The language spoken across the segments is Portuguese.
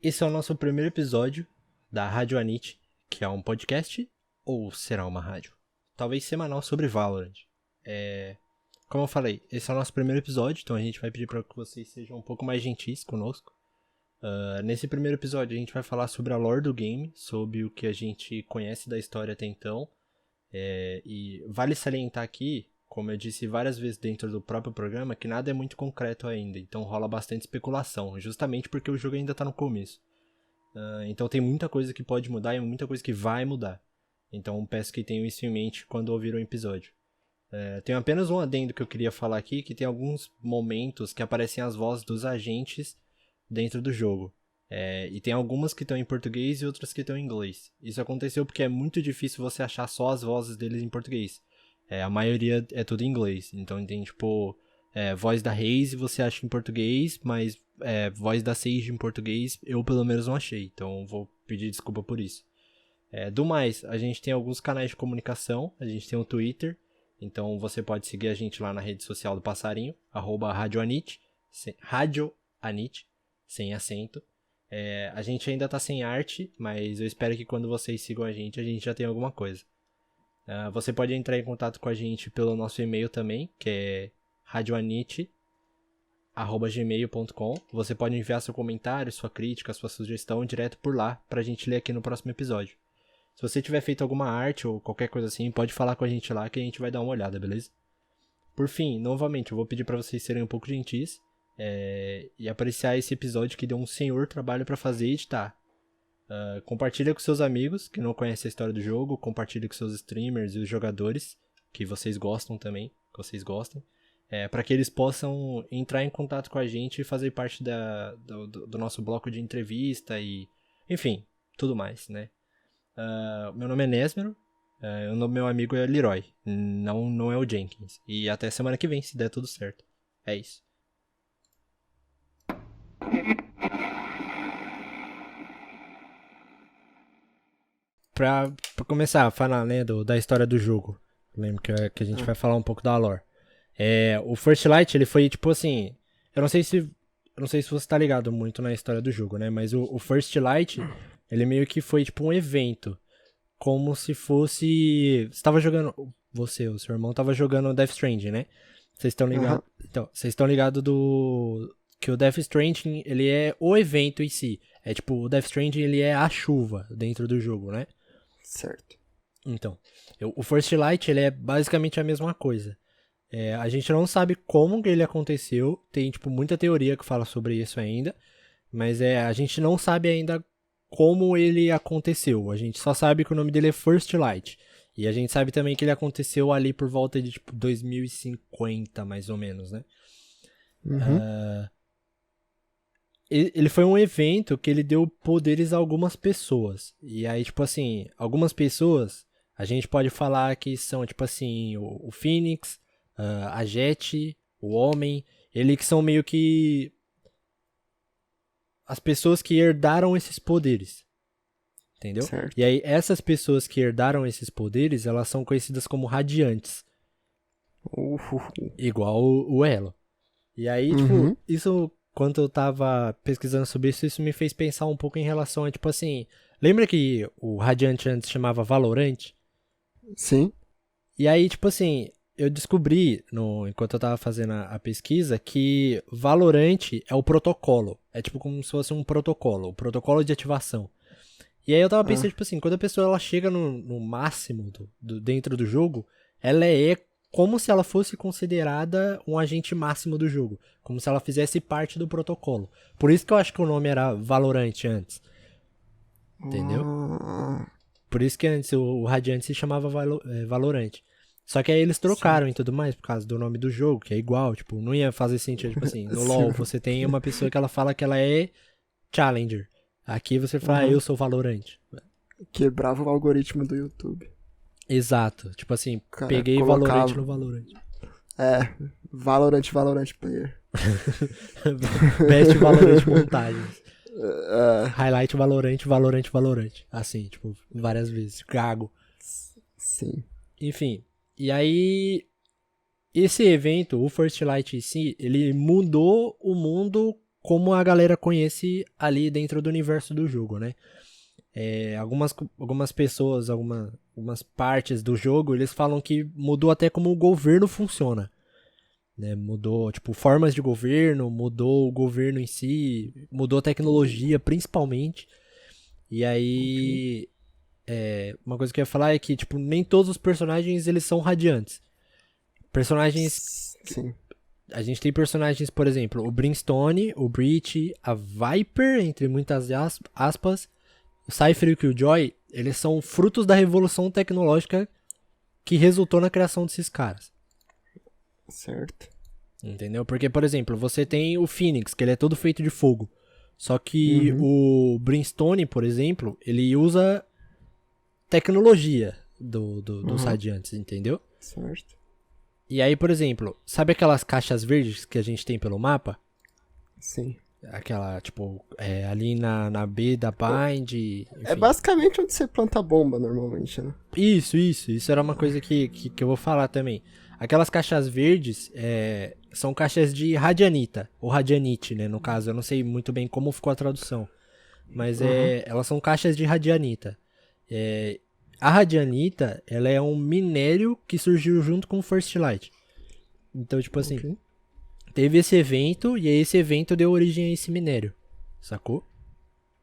Esse é o nosso primeiro episódio da Rádio Anit, que é um podcast ou será uma rádio? Talvez semanal sobre Valorant. Como eu falei, esse é o nosso primeiro episódio, então a gente vai pedir para que vocês sejam um pouco mais gentis conosco. Nesse primeiro episódio a gente vai falar sobre a lore do game, sobre o que a gente conhece da história até então. E vale salientar aqui, como eu disse várias vezes dentro do próprio programa, que nada é muito concreto ainda, então rola bastante especulação, justamente porque o jogo ainda tá no começo. Então tem muita coisa que pode mudar e muita coisa que vai mudar. Então peço que tenham isso em mente quando ouviram o episódio. Tenho apenas um adendo que eu queria falar aqui, que tem alguns momentos que aparecem as vozes dos agentes dentro do jogo. E tem algumas que estão em português e outras que estão em inglês. Isso aconteceu porque é muito difícil você achar só as vozes deles em português. A maioria é tudo em inglês. Então tem tipo voz da Raze você acha em português, mas voz da Sage em português eu pelo menos não achei. Então vou pedir desculpa por isso. Do mais, a gente tem alguns canais de comunicação. A gente tem o Twitter. Então você pode seguir a gente lá na rede social do Passarinho, @RadioAnit, RadioAnit, sem acento. A gente ainda tá sem arte, mas eu espero que quando vocês sigam a gente já tenha alguma coisa. Você pode entrar em contato com a gente pelo nosso e-mail também, que é radioanit@gmail.com. Você pode enviar seu comentário, sua crítica, sua sugestão direto por lá, pra gente ler aqui no próximo episódio. Se você tiver feito alguma arte ou qualquer coisa assim, pode falar com a gente lá que a gente vai dar uma olhada, beleza? Por fim, novamente, eu vou pedir pra vocês serem um pouco gentis e apreciar esse episódio que deu um senhor trabalho pra fazer e editar. Compartilha com seus amigos que não conhecem a história do jogo, compartilha com seus streamers e os jogadores que vocês gostam também, que vocês gostem, para que eles possam entrar em contato com a gente e fazer parte do nosso bloco de entrevista e, enfim, tudo mais, né? Meu nome é Nesmero, o meu amigo é Leroy, não é o Jenkins. E até semana que vem, se der tudo certo. É isso. Pra começar a falar, né, da história do jogo, lembro que a gente vai falar um pouco da lore. O First Light, ele foi tipo assim, eu não sei se você tá ligado muito na história do jogo, né, mas o First Light, ele meio que foi tipo um evento, como se fosse, você tava jogando, o seu irmão tava jogando Death Stranding, né? Vocês estão ligados? Então, vocês estão ligados que o Death Stranding, ele é o evento em si. Tipo, o Death Stranding, ele é a chuva dentro do jogo, né? Certo. Então, o First Light, ele é basicamente a mesma coisa. A gente não sabe como que ele aconteceu, tem, tipo, muita teoria que fala sobre isso ainda, mas a gente não sabe ainda como ele aconteceu. A gente só sabe que o nome dele é First Light. E a gente sabe também que ele aconteceu ali por volta de, tipo, 2050, mais ou menos, né? Ele foi um evento que ele deu poderes a algumas pessoas. E aí, tipo assim, algumas pessoas, a gente pode falar que são, tipo assim, o Phoenix, a Jet, o Homem, ele que são meio que as pessoas que herdaram esses poderes. Entendeu? Certo. E aí, essas pessoas que herdaram esses poderes, elas são conhecidas como radiantes. Igual o Elo. E aí, tipo, isso, quando eu tava pesquisando sobre isso me fez pensar um pouco em relação a, tipo assim, lembra que o Radiante antes chamava Valorant? Sim. E aí, tipo assim, eu descobri, enquanto eu tava fazendo a pesquisa, que Valorant é o protocolo. É tipo como se fosse um protocolo, o protocolo de ativação. E aí eu tava pensando, tipo assim, quando a pessoa ela chega no máximo dentro do jogo, ela é como se ela fosse considerada um agente máximo do jogo. Como se ela fizesse parte do protocolo. Por isso que eu acho que o nome era Valorant antes. Entendeu? Por isso que antes o Radiante se chamava Valorant. Só que aí eles trocaram e tudo mais, por causa do nome do jogo, que é igual, tipo, não ia fazer sentido, tipo assim, no LoL você tem uma pessoa que ela fala que ela é Challenger. Aqui você fala, eu sou Valorant. Quebrava o algoritmo do YouTube. Exato. Tipo assim, Cara, peguei Valorant no Valorant. Valorant player. Best Valorant montagens. Highlight Valorant. Assim, tipo, várias vezes. Gago. Sim. Enfim. E aí, esse evento, o First Light em si, ele mudou o mundo como a galera conhece ali dentro do universo do jogo, né? Algumas pessoas, algumas partes do jogo, eles falam que mudou até como o governo funciona. Né? Mudou, tipo, formas de governo, mudou o governo em si, mudou a tecnologia, principalmente. E aí, uma coisa que eu ia falar é que, tipo, nem todos os personagens, eles são radiantes. Personagens... Sim. A gente tem personagens, por exemplo, o Brimstone, o Breach, a Viper, entre muitas aspas, o Cypher e o Killjoy, eles são frutos da revolução tecnológica que resultou na criação desses caras. Certo. Entendeu? Porque, por exemplo, você tem o Phoenix, que ele é todo feito de fogo. Só que o Brimstone, por exemplo, ele usa tecnologia dos radiantes, entendeu? Certo. E aí, por exemplo, sabe aquelas caixas verdes que a gente tem pelo mapa? Sim. Aquela, tipo, ali na B da Bind, enfim. É basicamente onde você planta bomba normalmente, né? Isso era uma coisa que eu vou falar também. Aquelas caixas verdes são caixas de radianita, ou radianite, né, no caso. Eu não sei muito bem como ficou a tradução. Mas elas são caixas de radianita. A radianita, ela é um minério que surgiu junto com o First Light. Então, tipo assim, teve esse evento, e aí esse evento deu origem a esse minério. Sacou?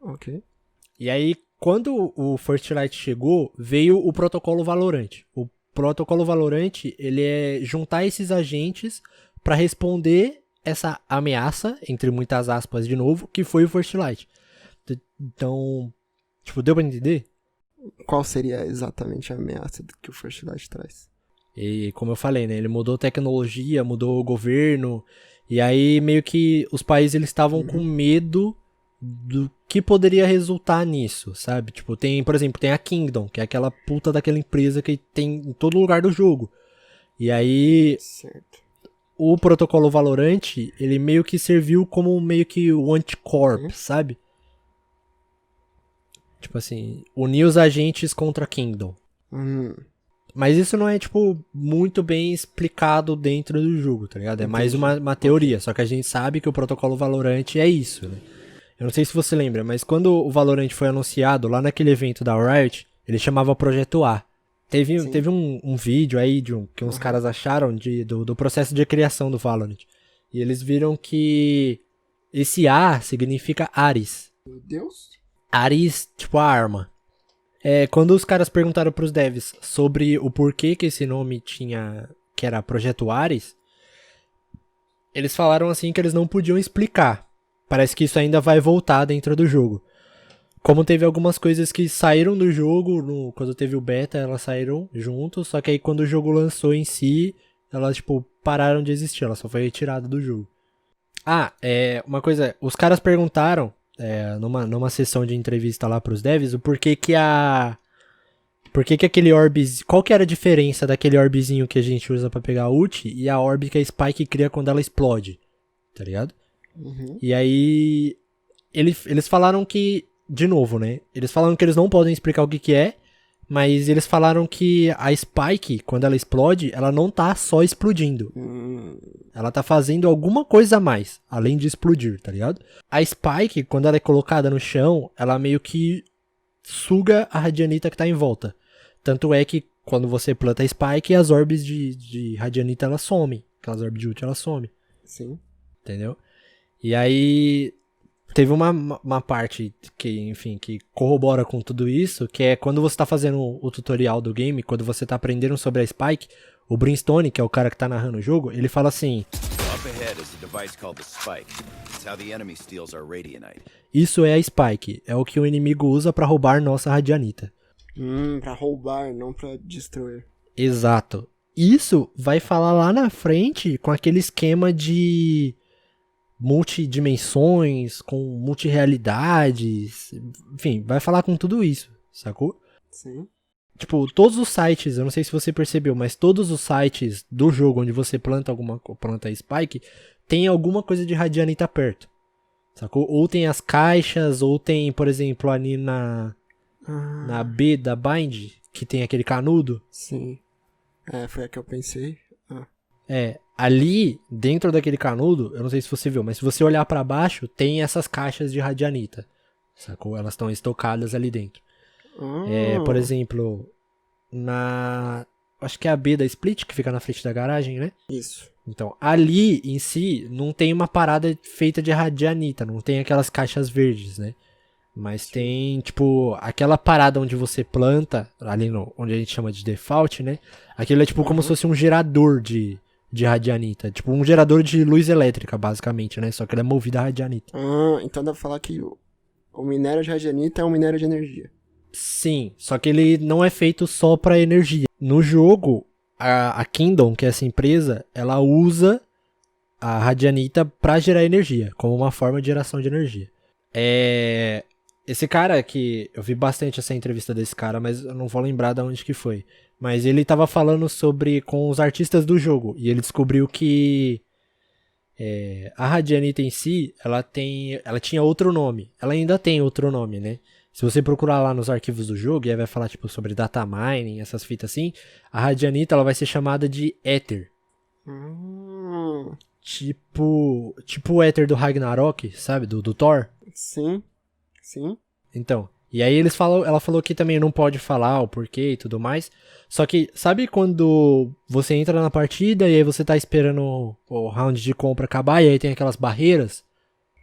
Ok. E aí, quando o First Light chegou, veio o protocolo Valorant. O protocolo Valorant, ele é juntar esses agentes pra responder essa ameaça, entre muitas aspas de novo, que foi o First Light. Então, tipo, deu pra entender? Qual seria exatamente a ameaça que o First Light traz? E como eu falei, né, ele mudou tecnologia, mudou o governo, e aí meio que os países eles estavam com medo do que poderia resultar nisso, sabe? Tipo, por exemplo, tem a Kingdom, que é aquela puta daquela empresa que tem em todo lugar do jogo. E aí, Certo. o protocolo Valorant, ele meio que serviu como meio que o anticorp, sabe? Tipo assim, unir os agentes contra a Kingdom. Mas isso não é, tipo, muito bem explicado dentro do jogo, tá ligado? É mais uma teoria, só que a gente sabe que o protocolo Valorant é isso, né? Eu não sei se você lembra, mas quando o Valorant foi anunciado, lá naquele evento da Riot, ele chamava Projeto A. Teve um vídeo aí que uns caras acharam do processo de criação do Valorant. E eles viram que esse A significa Ares. Meu Deus. Ares, tipo a arma. Quando os caras perguntaram pros devs sobre o porquê que esse nome tinha, que era Projeto Ares, eles falaram assim que eles não podiam explicar. Parece que isso ainda vai voltar dentro do jogo. Como teve algumas coisas que saíram do jogo, quando teve o beta, elas saíram juntos, só que aí quando o jogo lançou em si, elas, tipo, pararam de existir, ela só foi retirada do jogo. Uma coisa, os caras perguntaram, numa sessão de entrevista lá pros devs, o porquê que aquele orb, qual que era a diferença daquele orbzinho que a gente usa pra pegar a ult e a orb que a Spike cria quando ela explode, tá ligado? E aí, eles falaram que, de novo, né? Eles falaram que eles não podem explicar o que é, mas eles falaram que a Spike, quando ela explode, ela não tá só explodindo. Ela tá fazendo alguma coisa a mais, além de explodir, tá ligado? A Spike, quando ela é colocada no chão, ela meio que suga a radianita que tá em volta. Tanto é que quando você planta a Spike, as orbes de radianita elas somem. Aquelas orbes de ult elas somem. Sim. Entendeu? E aí teve uma parte que, enfim, que corrobora com tudo isso, que é quando você tá fazendo o tutorial do game, quando você tá aprendendo sobre a Spike, o Brimstone, que é o cara que tá narrando o jogo, ele fala assim: isso é a Spike, é o que o inimigo usa pra roubar nossa radianita. Pra roubar, não pra destruir. Exato. Isso vai falar lá na frente com aquele esquema de multidimensões, com multirealidades, enfim, vai falar com tudo isso, sacou? Sim. Tipo, todos os sites, eu não sei se você percebeu, mas todos os sites do jogo onde você planta Spike, tem alguma coisa de radianita perto, sacou? Ou tem as caixas, ou tem, por exemplo, ali na B da Bind, que tem aquele canudo. Sim. Foi a que eu pensei. Ali, dentro daquele canudo, eu não sei se você viu, mas se você olhar pra baixo, tem essas caixas de radianita, sacou? Elas estão estocadas ali dentro. Por exemplo, acho que é a B da Split, que fica na frente da garagem, né? Isso. Então, ali em si, não tem uma parada feita de radianita, não tem aquelas caixas verdes, né? Mas tem, tipo, aquela parada onde você planta, ali onde a gente chama de default, né? Aquilo é tipo como se fosse um gerador de radianita. Tipo, um gerador de luz elétrica, basicamente, né? Só que ele é movido a radianita. Então dá pra falar que o minério de radianita é um minério de energia. Sim, só que ele não é feito só pra energia. No jogo, a Kingdom, que é essa empresa, ela usa a radianita pra gerar energia, como uma forma de geração de energia. Esse cara que eu vi bastante essa entrevista desse cara, mas eu não vou lembrar de onde que foi. Mas ele tava falando com os artistas do jogo e ele descobriu que a radianita em si, ela tinha outro nome. Ela ainda tem outro nome, né? Se você procurar lá nos arquivos do jogo, e aí vai falar tipo sobre data mining, essas fitas assim, a radianita ela vai ser chamada de Ether. Tipo o Ether do Ragnarok, sabe? Do Thor. Sim. Então, e aí ela falou que também não pode falar o porquê e tudo mais. Só que, sabe quando você entra na partida e aí você tá esperando o round de compra acabar e aí tem aquelas barreiras?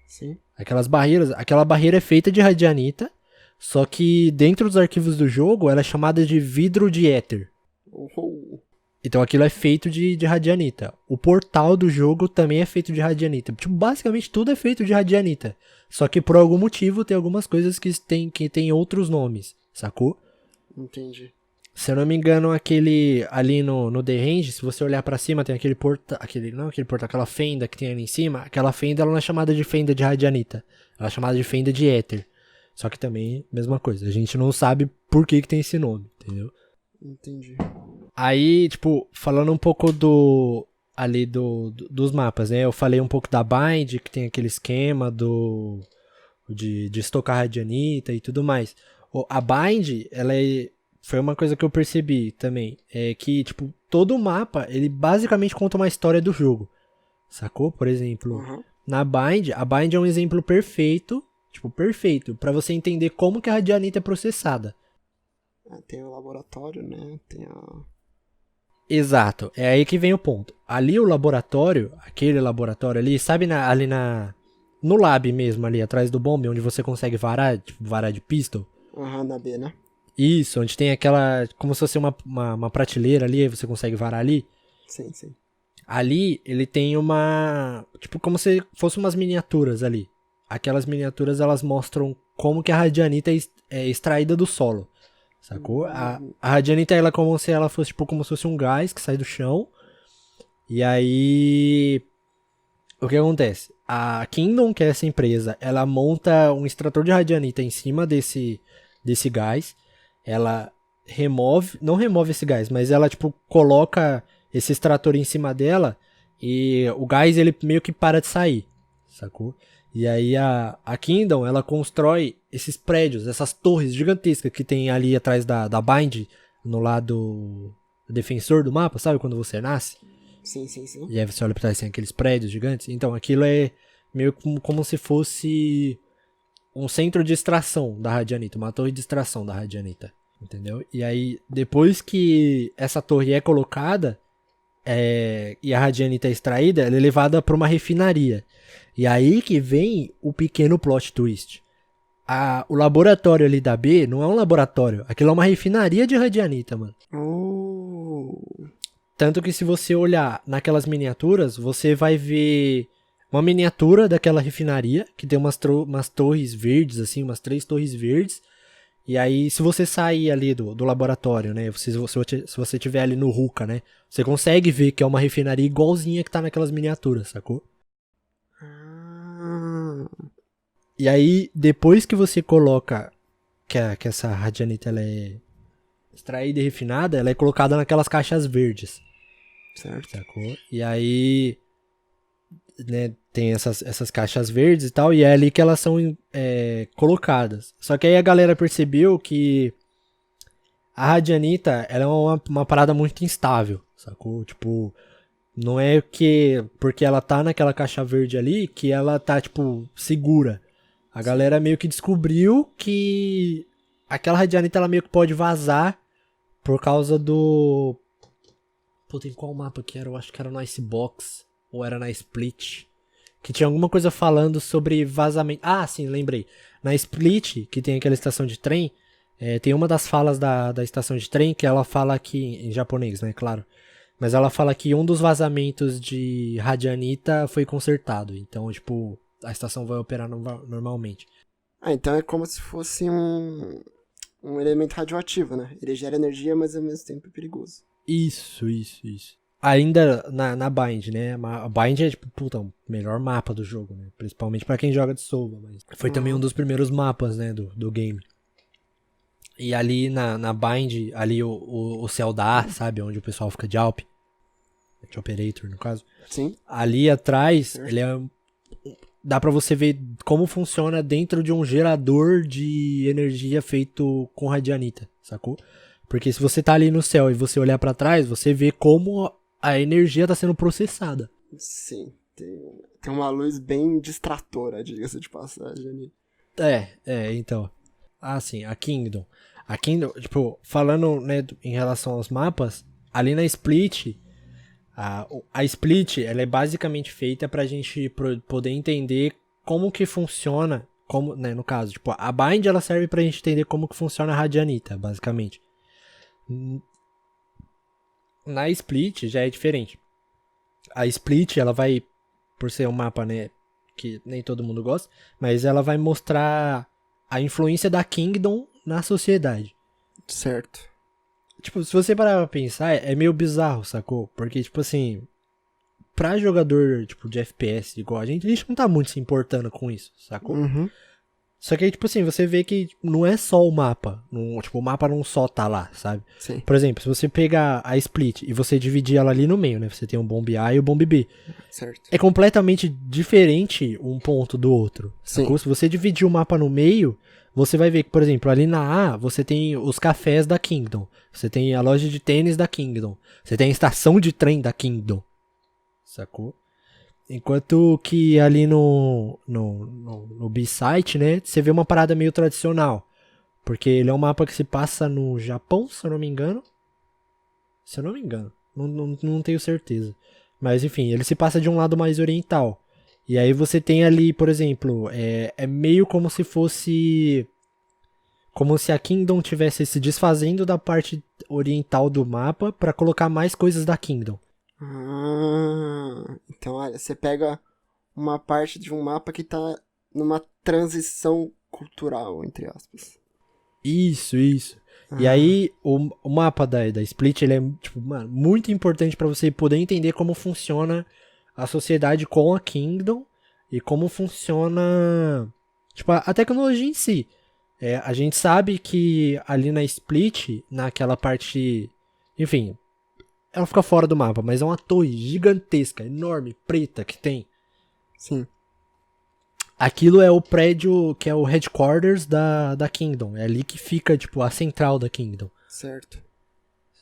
Sim. Aquela barreira é feita de radianita, só que dentro dos arquivos do jogo ela é chamada de vidro de éter. Então aquilo é feito de radianita. O portal do jogo também é feito de radianita. Tipo, basicamente tudo é feito de radianita. Só que por algum motivo tem algumas coisas que tem outros nomes, sacou? Entendi. Se eu não me engano, aquele ali no The Range, se você olhar pra cima, tem aquele portal, aquela fenda que tem ali em cima. Aquela fenda ela não é chamada de fenda de radianita. Ela é chamada de fenda de éter. Só que também, mesma coisa. A gente não sabe por que tem esse nome, entendeu? Entendi. Aí, tipo, falando um pouco dos mapas, né? Eu falei um pouco da Bind, que tem aquele esquema de estocar radianita e tudo mais. A Bind, foi uma coisa que eu percebi também. É que, tipo, todo o mapa, ele basicamente conta uma história do jogo. Sacou? Por exemplo, na Bind, a Bind é um exemplo perfeito, pra você entender como que a radianita é processada. Tem o laboratório, né? Exato, é aí que vem o ponto. Ali o laboratório, aquele laboratório ali, sabe ali no lab mesmo, ali atrás do bombe, onde você consegue varar, tipo, varar de pistol? Na B, né? Isso, onde tem aquela, como se fosse uma prateleira ali, aí você consegue varar ali. Sim. Ali, ele tem tipo, como se fosse umas miniaturas ali. Aquelas miniaturas, elas mostram como que a radianita é extraída do solo. Sacou? A radianita ela é como se ela fosse tipo como se fosse um gás que sai do chão. E aí o que acontece? A Kingdom, que é essa empresa, ela monta um extrator de radianita em cima desse gás. Ela não remove esse gás, mas ela tipo coloca esse extrator em cima dela e o gás ele meio que para de sair, sacou? E aí a Kingdom, ela constrói esses prédios, essas torres gigantescas que tem ali atrás da Bind, no lado defensor do mapa, sabe? Quando você nasce. Sim. E aí você olha pra trás, tem aqueles prédios gigantes. Então aquilo é meio como se fosse um centro de extração da radianita, uma torre de extração da radianita, entendeu? E aí, depois que essa torre é colocada, e a radianita é extraída, ela é levada para uma refinaria. E aí que vem o pequeno plot twist. O laboratório ali da B não é um laboratório. Aquilo é uma refinaria de radianita, mano. Tanto que se você olhar naquelas miniaturas, você vai ver uma miniatura daquela refinaria, que tem umas torres verdes, assim, umas 3 torres verdes. E aí, se você sair ali do laboratório, né? Se você estiver ali no Ruka, né? Você consegue ver que é uma refinaria igualzinha que tá naquelas miniaturas, sacou? E aí, depois que você coloca que essa radianita ela é extraída e refinada, ela é colocada naquelas caixas verdes. Certo. Sacou? E aí, né, tem essas caixas verdes e tal, e é ali que elas são colocadas. Só que aí a galera percebeu que a radianita ela é uma parada muito instável, sacou? Tipo, Não é que porque ela tá naquela caixa verde ali que ela tá, tipo, segura. A galera meio que descobriu que aquela radianita ela meio que pode vazar por causa do... Pô, tem qual mapa que era? Eu acho que era no Icebox ou era na Split. Que tinha alguma coisa falando sobre vazamento. Ah, sim, lembrei. Na Split, que tem aquela estação de trem, tem uma das falas da estação de trem que ela fala que, em japonês, né, claro. Mas ela fala que um dos vazamentos de radianita foi consertado. Então, tipo, a estação vai operar normalmente. Ah, então é como se fosse um elemento radioativo, né? Ele gera energia, mas ao mesmo tempo é perigoso. Isso. Ainda na Bind, né? A Bind é, tipo, puta, o melhor mapa do jogo, né? Principalmente pra quem joga de Sova. Mas foi também um dos primeiros mapas, né, do game. E ali na Bind, ali o Celdar, sabe? Onde o pessoal fica de Alp. De Operator, no caso. Sim. Ali atrás, ele é... Dá pra você ver como funciona dentro de um gerador de energia feito com radianita, sacou? Porque se você tá ali no céu e você olhar pra trás, você vê como a energia tá sendo processada. Sim. Tem uma luz bem distratora, diga-se de passagem ali. Então. Ah, sim, a Kingdom. A Kingdom, tipo, falando, né, em relação aos mapas, ali na Split... A Split, ela é basicamente feita pra gente poder entender como que funciona, como, né, no caso, tipo, a Bind ela serve pra gente entender como que funciona a Radianita, basicamente. Na Split já é diferente. A Split, ela vai, por ser um mapa, né, que nem todo mundo gosta, mas ela vai mostrar a influência da Kingdom na sociedade. Certo. Tipo, se você parar pra pensar, é meio bizarro, sacou? Porque, tipo assim, pra jogador, tipo, de FPS igual a gente não tá muito se importando com isso, sacou? Uhum. Só que aí, tipo assim, você vê que não é só o mapa. Tipo, o mapa não só tá lá, sabe? Sim. Por exemplo, se você pegar a Split e você dividir ela ali no meio, né? Você tem o bombe A e o bombe B. Certo. É completamente diferente um ponto do outro, sacou? Sim. Se você dividir o mapa no meio, você vai ver que, por exemplo, ali na A, você tem os cafés da Kingdom. Você tem a loja de tênis da Kingdom. Você tem a estação de trem da Kingdom. Sacou? Enquanto que ali no B-Site, né, você vê uma parada meio tradicional. Porque ele é um mapa que se passa no Japão, se eu não me engano. Se eu não me engano. Não tenho certeza. Mas enfim, ele se passa de um lado mais oriental. E aí você tem ali, por exemplo, é meio como se fosse... Como se a Kingdom estivesse se desfazendo da parte oriental do mapa para colocar mais coisas da Kingdom. Então, olha, você pega uma parte de um mapa que tá numa transição cultural, entre aspas. Isso. E aí, o mapa da Split, ele é, tipo, mano, muito importante para você poder entender como funciona a sociedade com a Kingdom e como funciona, tipo, a tecnologia em si. A gente sabe que ali na Split, naquela parte, enfim, ela fica fora do mapa, mas é uma torre gigantesca, enorme, preta que tem. Sim. Aquilo é o prédio que é o headquarters da Kingdom. É ali que fica, tipo, a central da Kingdom. Certo.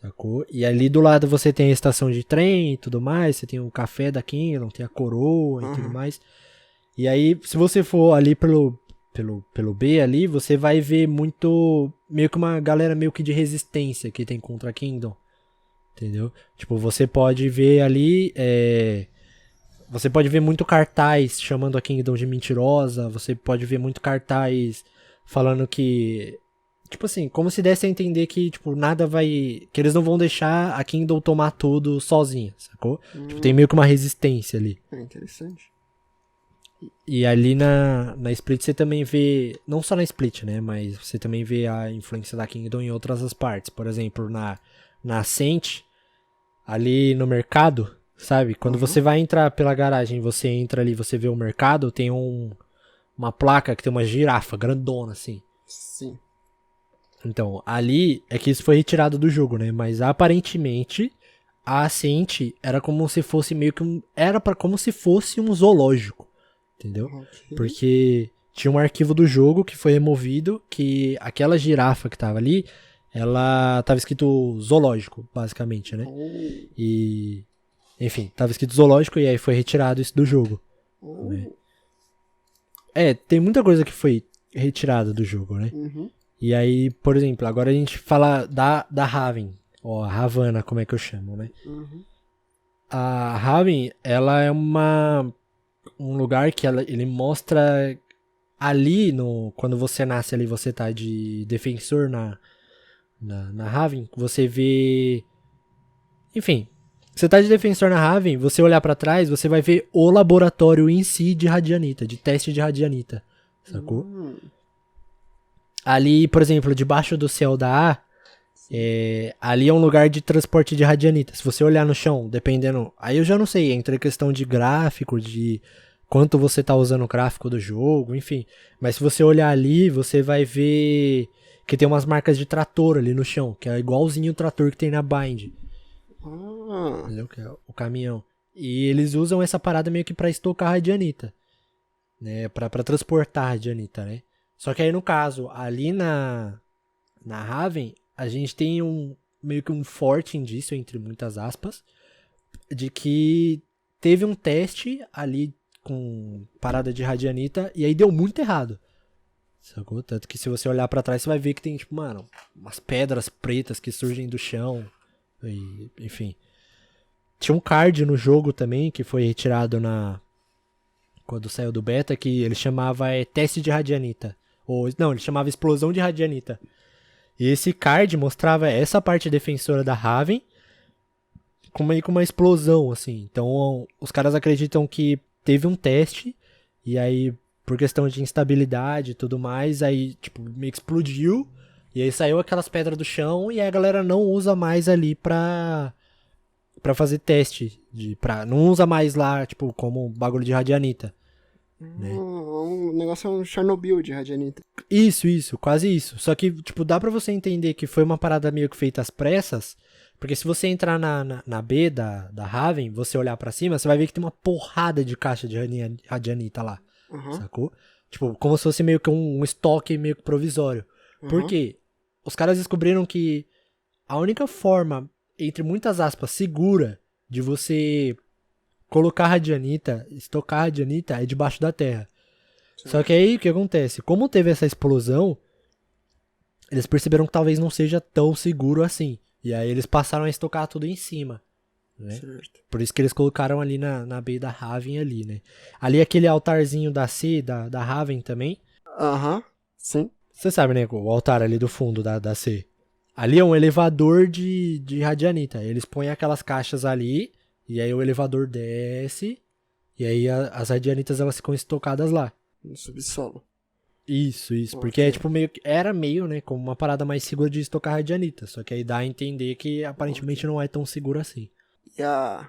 Sacou? E ali do lado você tem a estação de trem e tudo mais. Você tem o café da Kingdom, tem a coroa e tudo mais. E aí, se você for ali pelo B ali, você vai ver muito... Meio que uma galera meio que de resistência que tem contra a Kingdom. Entendeu? Tipo, você pode ver ali... Você pode ver muito cartaz chamando a Kingdom de mentirosa. Você pode ver muito cartaz falando que... Tipo assim, como se desse a entender que, tipo, nada vai... Que eles não vão deixar a Kingdom tomar tudo sozinha, sacou? Tipo, tem meio que uma resistência ali. É interessante. E ali na Split você também vê... Não só na Split, né? Mas você também vê a influência da Kingdom em outras partes. Por exemplo, na Ascent, ali no mercado... Sabe? Quando você vai entrar pela garagem, você entra ali, você vê o mercado, tem uma placa que tem uma girafa grandona, assim. Sim. Então, ali é que isso foi retirado do jogo, né? Mas aparentemente, a Ascent era como se fosse meio que como se fosse um zoológico. Entendeu? Okay. Porque tinha um arquivo do jogo que foi removido, que aquela girafa que tava ali, ela tava escrito zoológico, basicamente, né? Enfim, tava escrito zoológico e aí foi retirado isso do jogo. Oh. Tem muita coisa que foi retirada do jogo, né? Uhum. E aí, por exemplo, agora a gente fala da Raven, ó, a Havana, como é que eu chamo, né? Uhum. A Raven, ela é um lugar que ele mostra ali, quando você nasce ali, você tá de defensor na Raven, você vê... Enfim, você tá de defensor na Raven, você olhar pra trás, você vai ver o laboratório em si de Radianita, de teste de Radianita, sacou? Ali, por exemplo, debaixo do céu da A, ali é um lugar de transporte de Radianita. Se você olhar no chão, dependendo... Aí eu já não sei, entre questão de gráfico, de quanto você tá usando o gráfico do jogo, enfim. Mas se você olhar ali, você vai ver que tem umas marcas de trator ali no chão, que é igualzinho o trator que tem na Bind. Entendeu? Que é o caminhão. E eles usam essa parada meio que pra estocar a Radianita. Né? Pra transportar a Radianita, né? Só que aí no caso, ali na Raven, a gente tem meio que um forte indício, entre muitas aspas, de que teve um teste ali com parada de Radianita e aí deu muito errado. Sacou? Tanto que se você olhar pra trás, você vai ver que tem, tipo, mano, umas pedras pretas que surgem do chão. E, enfim. Tinha um card no jogo também que foi retirado quando saiu do beta, que ele chamava teste de Radianita. Não, ele chamava explosão de Radianita. E esse card mostrava essa parte defensora da Raven com meio que uma explosão, assim. Então, os caras acreditam que teve um teste, e aí, por questão de instabilidade e tudo mais, aí, tipo, meio que explodiu, e aí saiu aquelas pedras do chão, e aí a galera não usa mais ali pra fazer teste. Não usa mais lá, tipo, como bagulho de Radianita. Né? O negócio é um Chernobyl de Radianita. Isso, quase isso. Só que, tipo, dá pra você entender que foi uma parada meio que feita às pressas, porque se você entrar na B da Raven, você olhar pra cima, você vai ver que tem uma porrada de caixa de Radianita lá, sacou? Tipo, como se fosse meio que um estoque meio que provisório. Por quê? Os caras descobriram que a única forma, entre muitas aspas, segura de você colocar Radianita, estocar Radianita é debaixo da terra. Sim. Só que aí o que acontece? Como teve essa explosão, eles perceberam que talvez não seja tão seguro assim. E aí eles passaram a estocar tudo em cima. Né? Certo. Por isso que eles colocaram ali na B da Raven ali, né? Ali aquele altarzinho da C, da Raven também. Sim. Você sabe, né? O altar ali do fundo da C. Ali é um elevador de Radianita. Eles põem aquelas caixas ali, e aí o elevador desce, e aí as Radianitas elas ficam estocadas lá. No subsolo. Isso, porque é tipo era meio, né, como uma parada mais segura de estocar Radianita, só que aí dá a entender que aparentemente não é tão seguro assim. E a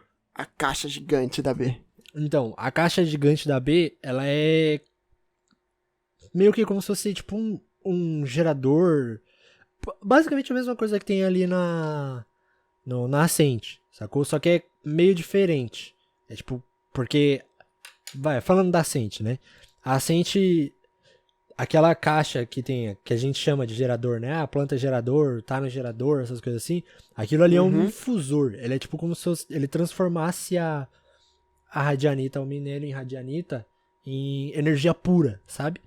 caixa gigante da B? Então, a caixa gigante da B, ela é meio que como se fosse tipo um gerador, basicamente a mesma coisa que tem ali na Ascent, sacou? Só que é meio diferente. É tipo, porque falando da Ascent, né? A Ascent, aquela caixa que a gente chama de gerador, né? A planta gerador, tá no gerador, essas coisas assim. Aquilo ali é um infusor. Ele é tipo como se ele transformasse a Radianita, o minério em Radianita, em energia pura, sabe?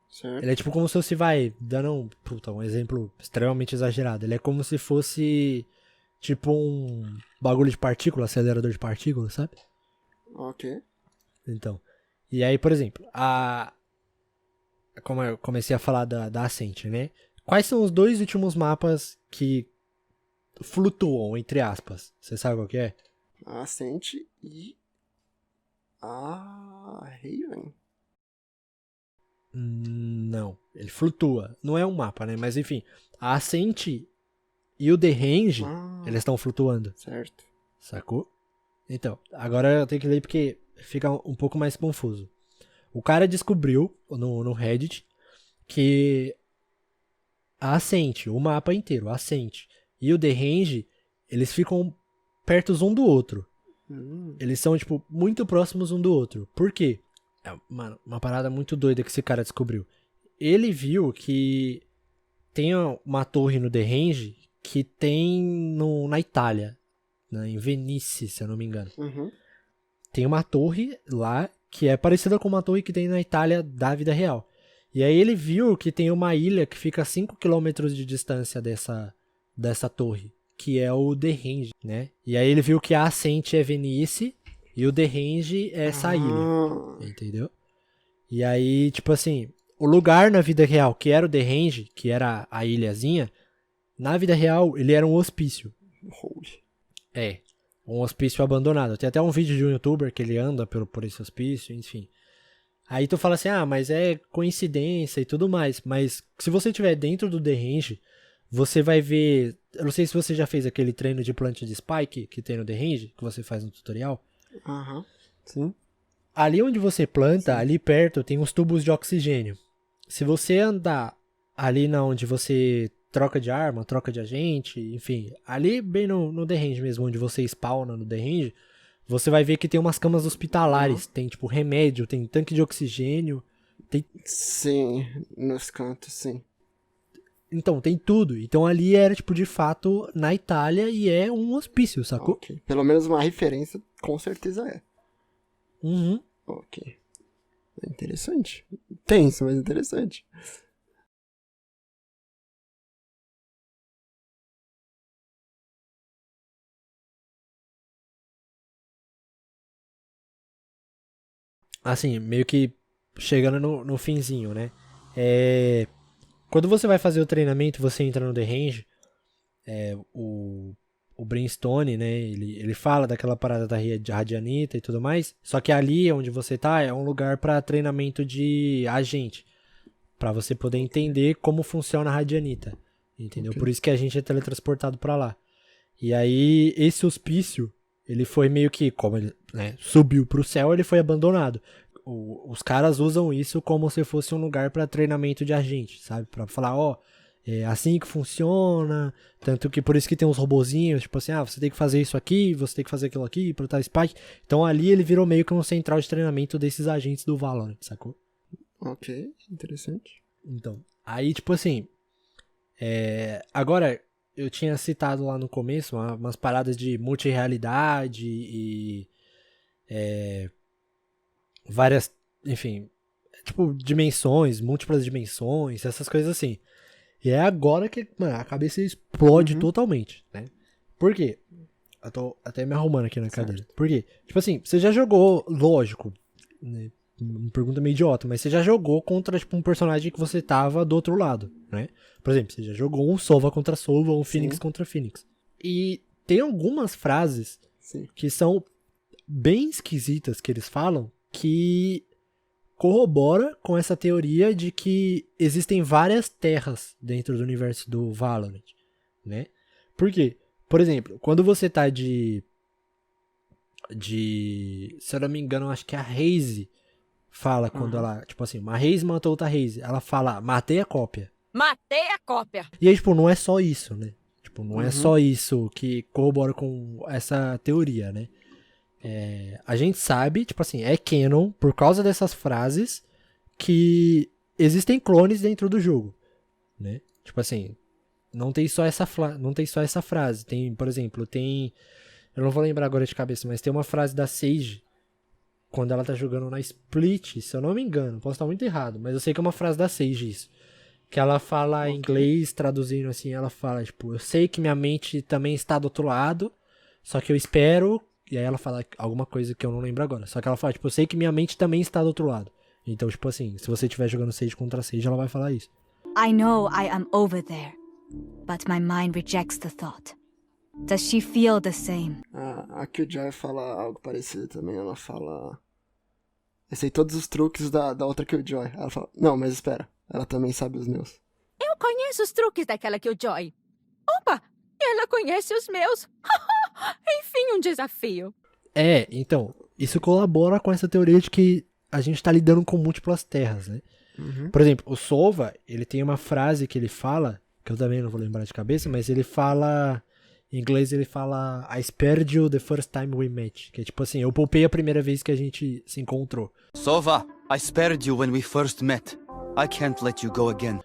Certo. Ele é tipo como se fosse, dando um exemplo extremamente exagerado. Ele é como se fosse tipo um bagulho de partícula, acelerador de partículas, sabe? Ok. Então, e aí, por exemplo, como eu comecei a falar da Ascent, né? Quais são os 2 últimos mapas que flutuam, entre aspas? Você sabe qual que é? A Ascent e a Raven. Não, ele flutua. Não é um mapa, né? Mas enfim, a Ascent e o The Range, eles estão flutuando. Certo. Sacou? Então, agora eu tenho que ler porque fica um pouco mais confuso. O cara descobriu no Reddit que a Ascent, o mapa inteiro, a Ascent e o The Range, eles ficam perto um do outro. Eles são, tipo, muito próximos um do outro. Por quê? É uma parada muito doida que esse cara descobriu. Ele viu que tem uma torre no The Range que tem na Itália. em Venice, se eu não me engano. Uhum. Tem uma torre lá que é parecida com uma torre que tem na Itália da vida real. E aí ele viu que tem uma ilha que fica a 5 quilômetros de distância dessa torre, que é o The Range, né? E aí ele viu que a ascente é Venice e o The Range é essa ilha, entendeu? E aí, tipo assim, o lugar na vida real que era o The Range, que era a ilhazinha, na vida real ele era um hospício. Holy. É, um hospício abandonado. Tem até um vídeo de um youtuber que ele anda por esse hospício, enfim. Aí tu fala assim, mas é coincidência e tudo mais. Mas se você estiver dentro do The Range, você vai ver... Eu não sei se você já fez aquele treino de planta de spike que tem no The Range, que você faz no tutorial. Aham, sim. Ali onde você planta, ali perto, tem uns tubos de oxigênio. Se você andar ali na onde você troca de arma, troca de agente, enfim, ali bem no The Range mesmo, onde você spawna no The Range, você vai ver que tem umas camas hospitalares, tem tipo remédio, tem tanque de oxigênio, tem... Sim, nos cantos, sim. Então, tem tudo. Então ali era tipo de fato na Itália e é um hospício, sacou? Ok. Pelo menos uma referência, com certeza é. Uhum. Ok. É interessante. Tenso, mas interessante. Assim, meio que chegando no finzinho, né? Quando você vai fazer o treinamento, você entra no The Range, o Brimstone, né? Ele fala daquela parada da Radianita e tudo mais. Só que ali onde você tá é um lugar para treinamento de agente. Pra você poder entender como funciona a Radianita. Entendeu? Ok. Por isso que a gente é teletransportado pra lá. E aí, esse hospício, ele foi meio que, como ele subiu pro céu, ele foi abandonado. Os caras usam isso como se fosse um lugar pra treinamento de agente, sabe? Pra falar, é assim que funciona. Tanto que por isso que tem uns robozinhos, tipo assim, você tem que fazer isso aqui, você tem que fazer aquilo aqui, pra tal spike. Então ali ele virou meio que um central de treinamento desses agentes do Valorant, sacou? Ok, interessante. Então, aí tipo assim, agora eu tinha citado lá no começo umas paradas de multirrealidade e várias, enfim, tipo dimensões, múltiplas dimensões, essas coisas assim. E é agora que, mano, a cabeça explode totalmente, né? Por quê? Eu tô até me arrumando aqui na cadeira. Por quê? Tipo assim, você já jogou, lógico, né? Uma pergunta meio idiota, mas você já jogou contra, tipo, um personagem que você tava do outro lado, né? Por exemplo, você já jogou um Sova contra Sova, um Phoenix contra Phoenix. E tem algumas frases que são bem esquisitas que eles falam que corrobora com essa teoria de que existem várias terras dentro do universo do Valorant, né? Por quê? Por exemplo, quando você tá se eu não me engano, acho que a Raze fala quando ela, tipo assim, uma Raze matou outra Raze, ela fala, matei a cópia. Matei a cópia. E aí, tipo, não é só isso, né? Tipo, não é só isso que corrobora com essa teoria, né? A gente sabe, tipo assim, é canon, por causa dessas frases, que existem clones dentro do jogo, né? Tipo assim, não tem só essa frase. Tem, por exemplo, eu não vou lembrar agora de cabeça, mas tem uma frase da Sage, quando ela tá jogando na Split, se eu não me engano, posso estar muito errado, mas eu sei que é uma frase da Sage isso. Que ela fala em inglês, traduzindo assim, ela fala, tipo, eu sei que minha mente também está do outro lado, só que eu espero... E aí ela fala alguma coisa que eu não lembro agora. Só que ela fala, tipo, eu sei que minha mente também está do outro lado. Então, tipo assim, se você estiver jogando Sage contra Sage, ela vai falar isso. I know I am over there, but my mind rejects the thought. Does she feel the same? A Killjoy fala algo parecido também. Ela fala... Eu sei todos os truques da outra Killjoy. Ela fala... Não, mas espera. Ela também sabe os meus. Eu conheço os truques daquela Killjoy. Opa, ela conhece os meus. Enfim, um desafio. Então, isso colabora com essa teoria de que a gente tá lidando com múltiplas terras, né? Por exemplo, o Sova, ele tem uma frase que ele fala, que eu também não vou lembrar de cabeça, mas ele fala... Em inglês ele fala I spared you the first time we met. Que é tipo assim, eu poupei a primeira vez que a gente se encontrou. Sova, I spared you when we first met. I can't let you go again.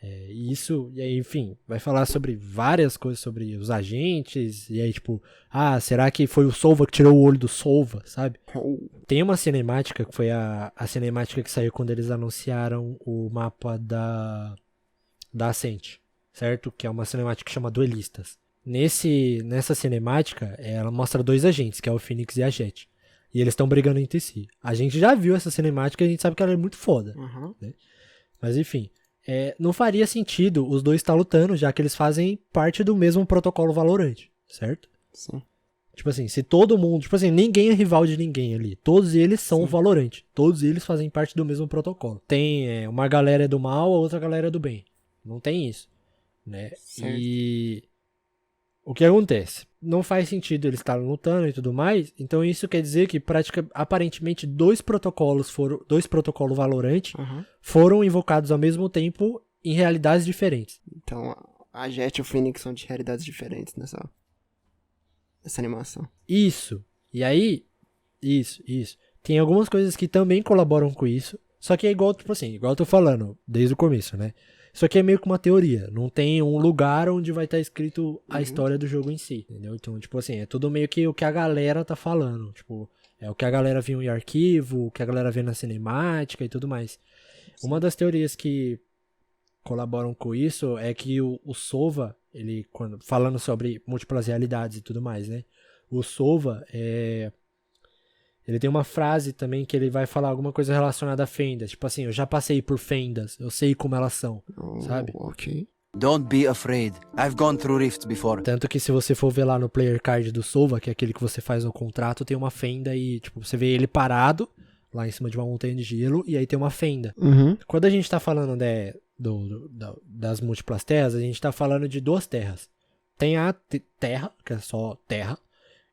E aí, enfim, vai falar sobre várias coisas sobre os agentes, e aí, tipo, será que foi o Sova que tirou o olho do Sova, sabe? Tem uma cinemática que foi a cinemática que saiu quando eles anunciaram o mapa da Ascent, certo? Que é uma cinemática que chama Duelistas. Nessa cinemática, ela mostra 2 agentes, que é o Phoenix e a Jet. E eles estão brigando entre si. A gente já viu essa cinemática e a gente sabe que ela é muito foda. Né? Mas enfim, não faria sentido os dois estar lutando, já que eles fazem parte do mesmo protocolo Valorant, certo? Sim. Tipo assim, se todo mundo... Tipo assim, ninguém é rival de ninguém ali. Todos eles são Valorant. Todos eles fazem parte do mesmo protocolo. Tem uma galera é do mal, a outra galera é do bem. Não tem isso, né? Certo. E... O que acontece? Não faz sentido eles estarem lutando e tudo mais, então isso quer dizer que aparentemente 2 protocolos Valorant foram invocados ao mesmo tempo em realidades diferentes. Então a Jet e o Phoenix são de realidades diferentes nessa animação. Isso. E aí, isso. Tem algumas coisas que também colaboram com isso, só que é igual eu tô falando desde o começo, né? Isso aqui é meio que uma teoria. Não tem um lugar onde vai estar escrito a história do jogo em si, entendeu? Então, tipo assim, é tudo meio que o que a galera tá falando. Tipo, é o que a galera viu em arquivo, o que a galera vê na cinemática e tudo mais. Sim. Uma das teorias que colaboram com isso é que o Sova, ele, falando sobre múltiplas realidades e tudo mais, né? O Sova, ele tem uma frase também que ele vai falar alguma coisa relacionada a fendas. Tipo assim, eu já passei por fendas, eu sei como elas são, sabe? Ok. Don't be afraid. I've gone through rifts before. Tanto que se você for ver lá no player card do Sova, que é aquele que você faz no contrato, tem uma fenda e, tipo, você vê ele parado lá em cima de uma montanha de gelo e aí tem uma fenda. Quando a gente tá falando das múltiplas terras, a gente tá falando de 2 terras. Tem a terra, que é só terra,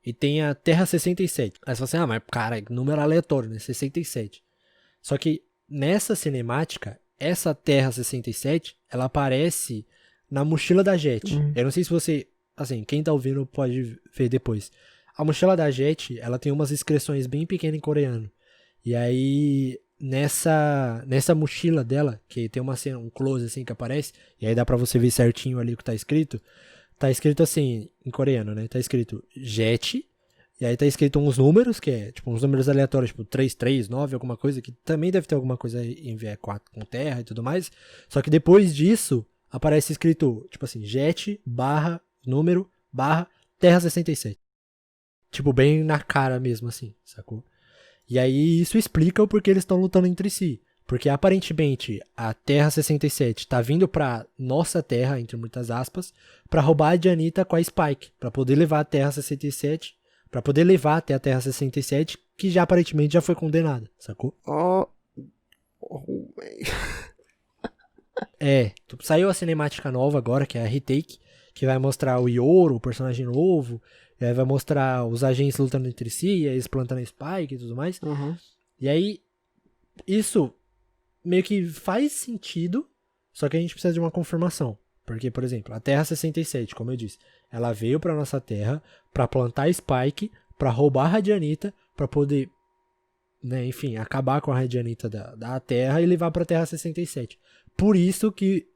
e tem a Terra 67. Aí você fala assim, mas cara, número aleatório, né? 67. Só que nessa cinemática, essa Terra 67, ela aparece na mochila da Jet. Eu não sei se você... Assim, quem tá ouvindo pode ver depois. A mochila da Jet, ela tem umas inscrições bem pequenas em coreano. E aí, nessa mochila dela, que tem uma cena, um close assim que aparece, e aí dá pra você ver certinho ali o que tá escrito. Tá escrito assim, em coreano, né? Tá escrito Jet, e aí tá escrito uns números, que é tipo uns números aleatórios, tipo 339, alguma coisa, que também deve ter alguma coisa em V4 com terra e tudo mais. Só que depois disso, aparece escrito, tipo assim, Jet, número, Terra 67. Tipo, bem na cara mesmo, assim, sacou? E aí isso explica o porquê eles estão lutando entre si. Porque aparentemente a Terra 67 tá vindo pra nossa Terra, entre muitas aspas, pra roubar a Janita com a Spike, pra poder levar a Terra 67, pra poder levar até a Terra 67, que já aparentemente já foi condenada, sacou? Saiu a cinemática nova agora, que é a Retake, que vai mostrar o Yoro, o personagem novo, e aí vai mostrar os agentes lutando entre si, e aí eles plantando a Spike e tudo mais. E aí, isso meio que faz sentido, só que a gente precisa de uma confirmação. Porque, por exemplo, a Terra 67, como eu disse, ela veio pra nossa Terra pra plantar Spike, pra roubar a Radianita, pra poder, né, enfim, acabar com a Radianita da Terra e levar pra Terra 67. Por isso que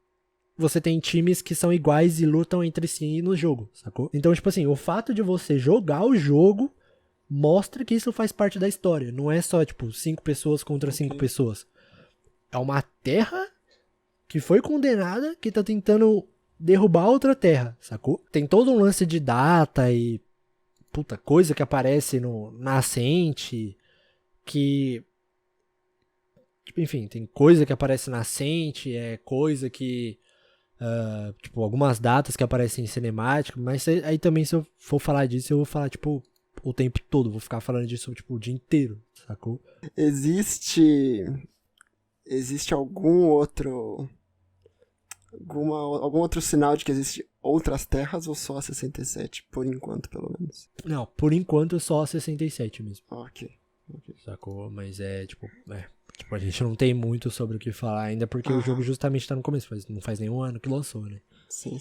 você tem times que são iguais e lutam entre si no jogo, sacou? Então, tipo assim, o fato de você jogar o jogo mostra que isso faz parte da história. Não é só, tipo, 5 pessoas contra 5 pessoas. É uma terra que foi condenada, que tá tentando derrubar outra terra, sacou? Tem todo um lance de data e coisa que aparece no nascente, que... Enfim, tem coisa que aparece nascente, coisa que... tipo, algumas datas que aparecem em cinemática, mas aí também se eu for falar disso, eu vou falar, tipo, o tempo todo, vou ficar falando disso, tipo, o dia inteiro, sacou? Existe algum outro sinal de que existe outras terras ou só a 67, por enquanto, pelo menos? Não, por enquanto só a 67 mesmo. Ok. Sacou? Mas tipo, a gente não tem muito sobre o que falar ainda, porque o jogo justamente tá no começo, não faz nenhum ano que lançou, né? Sim.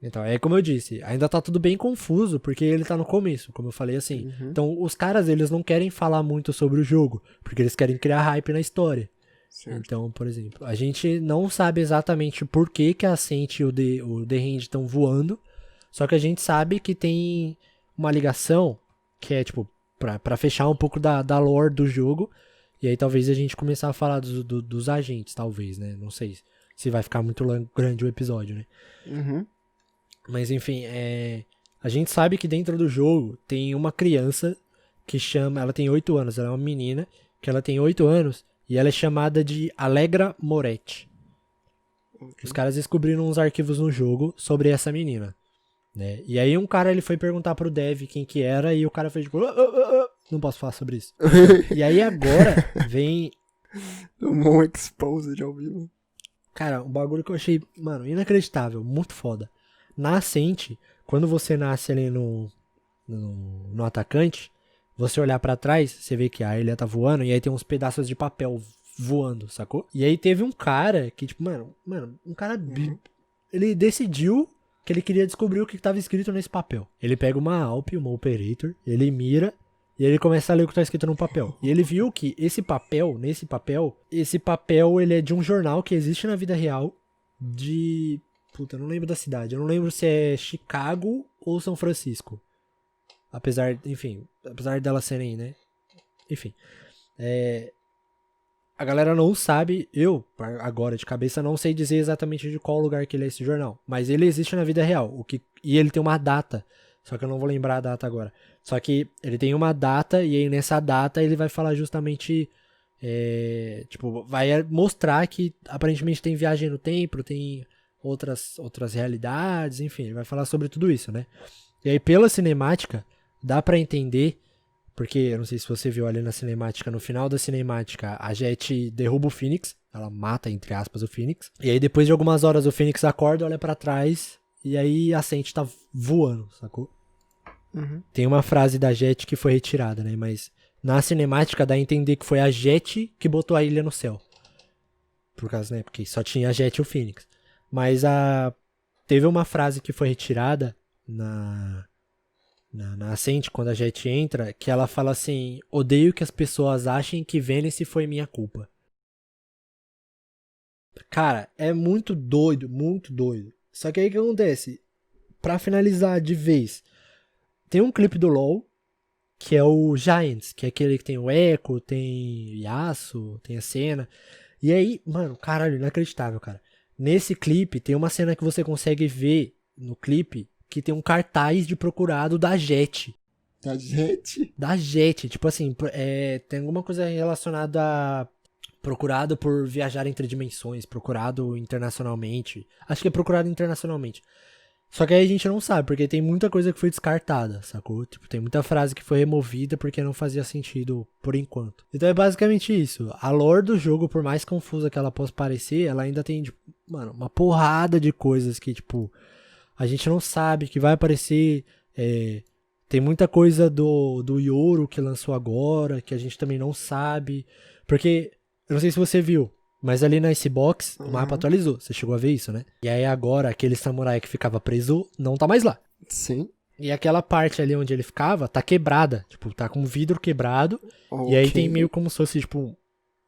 Então, como eu disse, ainda tá tudo bem confuso, porque ele tá no começo, como eu falei assim. Então, os caras, eles não querem falar muito sobre o jogo, porque eles querem criar hype na história. Certo. Então, por exemplo, a gente não sabe exatamente por que a Ascent e o The Hand estão voando, só que a gente sabe que tem uma ligação que é, tipo, pra fechar um pouco da lore do jogo, e aí talvez a gente começar a falar dos agentes, talvez, né? Não sei se vai ficar muito grande o episódio, né? Uhum. Mas enfim, a gente sabe que dentro do jogo tem uma criança que chama... Ela tem 8 anos, ela é uma menina, que ela tem 8 anos, e ela é chamada de Allegra Moretti. Ok. Os caras descobriram uns arquivos no jogo sobre essa menina, né? E aí um cara ele foi perguntar pro dev quem que era, e o cara fez tipo... Não posso falar sobre isso. E aí agora vem... Tomou um exposed ao vivo. Cara, um bagulho que eu achei, mano, inacreditável, muito foda. Na Ascent, quando você nasce ali no atacante, você olhar pra trás, você vê que a ilha tá voando, e aí tem uns pedaços de papel voando, sacou? E aí teve um cara que, tipo, mano, um cara... Ele decidiu que ele queria descobrir o que tava escrito nesse papel. Ele pega uma Alp, uma Operator, ele mira, e ele começa a ler o que tá escrito no papel. E ele viu que esse papel ele é de um jornal que existe na vida real de... Puta, eu não lembro da cidade. Eu não lembro se é Chicago ou São Francisco. Apesar delas serem, né? Enfim. A galera não sabe, eu, agora de cabeça, não sei dizer exatamente de qual lugar que ele é esse jornal. Mas ele existe na vida real. E ele tem uma data. Só que eu não vou lembrar a data agora. Só que ele tem uma data, e aí nessa data ele vai falar justamente... tipo, vai mostrar que aparentemente tem viagem no tempo, tem outras realidades, enfim, ele vai falar sobre tudo isso, né? E aí pela cinemática, dá pra entender, porque eu não sei se você viu ali na cinemática, no final da cinemática, a Jet derruba o Phoenix, ela mata, entre aspas, o Phoenix, e aí depois de algumas horas o Phoenix acorda, olha pra trás, e aí a Ascent tá voando, sacou? Uhum. Tem uma frase da Jet que foi retirada, né? Mas na cinemática dá a entender que foi a Jet que botou a ilha no céu. Por causa, né? Porque só tinha a Jet e o Phoenix. Mas teve uma frase que foi retirada na Ascent, quando a Jet entra, que ela fala assim: odeio que as pessoas achem que Venice foi minha culpa. Cara, é muito doido, muito doido. Só que aí o que acontece? Pra finalizar de vez, tem um clipe do LoL, que é o Giants, que é aquele que tem o Echo, tem Yasuo, tem a cena. E aí, mano, caralho, inacreditável, cara. Nesse clipe, tem uma cena que você consegue ver no clipe, que tem um cartaz de procurado da Jet. Da Jet? Da Jet, tipo assim, tem alguma coisa relacionada a procurado por viajar entre dimensões, procurado internacionalmente. Acho que é procurado internacionalmente. Só que aí a gente não sabe, porque tem muita coisa que foi descartada, sacou? Tipo, tem muita frase que foi removida porque não fazia sentido por enquanto. Então é basicamente isso. A lore do jogo, por mais confusa que ela possa parecer, ela ainda tem, tipo, mano, uma porrada de coisas que, tipo, a gente não sabe, que vai aparecer. Tem muita coisa do Yoro que lançou agora, que a gente também não sabe. Porque, eu não sei se você viu, mas ali na Icebox, o mapa atualizou. Você chegou a ver isso, né? E aí agora, aquele samurai que ficava preso não tá mais lá. Sim. E aquela parte ali onde ele ficava tá quebrada. Tipo, tá com o vidro quebrado. Okay. E aí tem meio como se fosse, tipo,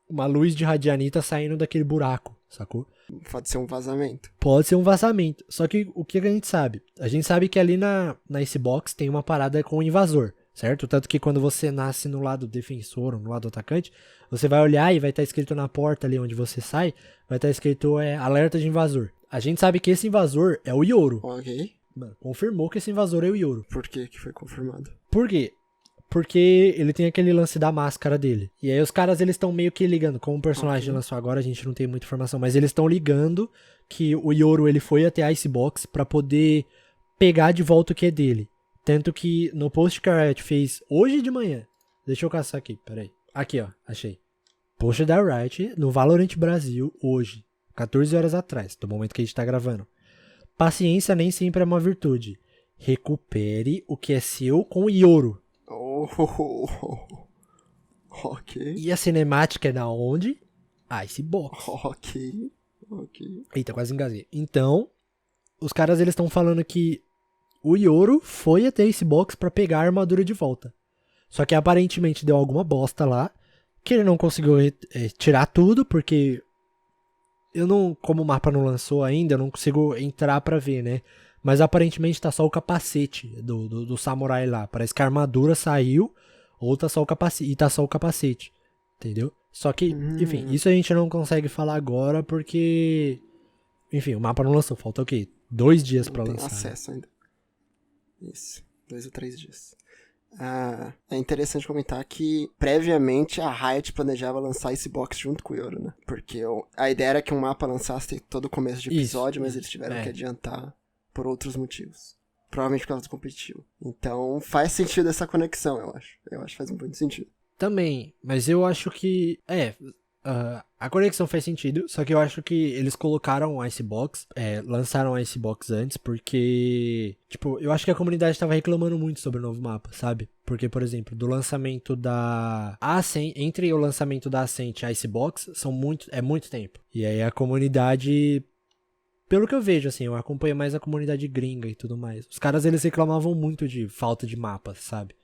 uma luz de radianita saindo daquele buraco, sacou? Pode ser um vazamento. Pode ser um vazamento. Só que o que a gente sabe? A gente sabe que ali na Icebox tem uma parada com o invasor, certo? Tanto que quando você nasce no lado defensor ou no lado atacante, você vai olhar e vai estar escrito na porta ali onde você sai, vai estar escrito alerta de invasor. A gente sabe que esse invasor é o Yoro. Ok. Mano, confirmou que esse invasor é o Yoro. Por que foi confirmado? Por quê? Porque ele tem aquele lance da máscara dele. E aí os caras, eles estão meio que ligando. Como o personagem lançou agora, a gente não tem muita informação. Mas eles estão ligando que o Yoro, ele foi até a Icebox pra poder pegar de volta o que é dele. Tanto que no post que a Riot fez hoje de manhã. Deixa eu caçar aqui, peraí. Aqui, ó, achei. Post da Riot no Valorant Brasil hoje. 14 horas atrás, do momento que a gente tá gravando. Paciência nem sempre é uma virtude. Recupere o que é seu com o Yoro. Ok. E a cinemática é da onde? Icebox. Ok. Eita, quase engasguei. Então, os caras eles estão falando que o Yoro foi até a Icebox pra pegar a armadura de volta. Só que aparentemente deu alguma bosta lá, que ele não conseguiu tirar tudo, porque eu não, como o mapa não lançou ainda, eu não consigo entrar pra ver, né? Mas aparentemente tá só o capacete do samurai lá. Parece que a armadura saiu, ou tá só o capacete, e tá só o capacete, entendeu? Só que, enfim, isso a gente não consegue falar agora porque, enfim, o mapa não lançou, falta o quê? 2 dias pra Não tem lançar. acesso ainda. Isso, 2 ou 3 dias. É interessante comentar que, previamente, a Riot planejava lançar esse box junto com o Yoro, né? Porque a ideia era que um mapa lançasse todo o começo de episódio, mas eles tiveram que adiantar por outros motivos. Provavelmente por causa do competitivo. Então, faz sentido essa conexão, eu acho. Eu acho que faz muito sentido. Também, mas eu acho que... a conexão faz sentido, só que eu acho que eles colocaram o Icebox, lançaram o Icebox antes, porque, tipo, eu acho que a comunidade tava reclamando muito sobre o novo mapa, sabe? Porque, por exemplo, do lançamento da Ascent, entre o lançamento da Ascent e a Icebox, é muito tempo. E aí a comunidade, pelo que eu vejo, assim, eu acompanho mais a comunidade gringa e tudo mais. Os caras, eles reclamavam muito de falta de mapas, sabe?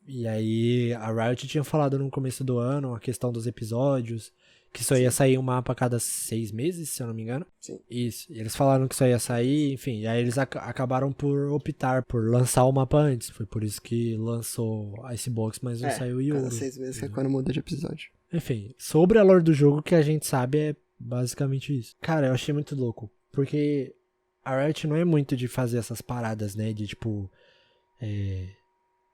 E aí a Riot tinha falado no começo do ano a questão dos episódios, que só ia sair um mapa a cada 6 meses, se eu não me engano. Sim. Isso. E eles falaram que só ia sair, enfim. E aí eles acabaram por optar por lançar o mapa antes. Foi por isso que lançou Icebox, mas não saiu o Yoro. Cada 6 meses que é quando muda de episódio. Enfim, sobre a lore do jogo, que a gente sabe é basicamente isso. Cara, eu achei muito louco. Porque a Riot não é muito de fazer essas paradas, né? De tipo...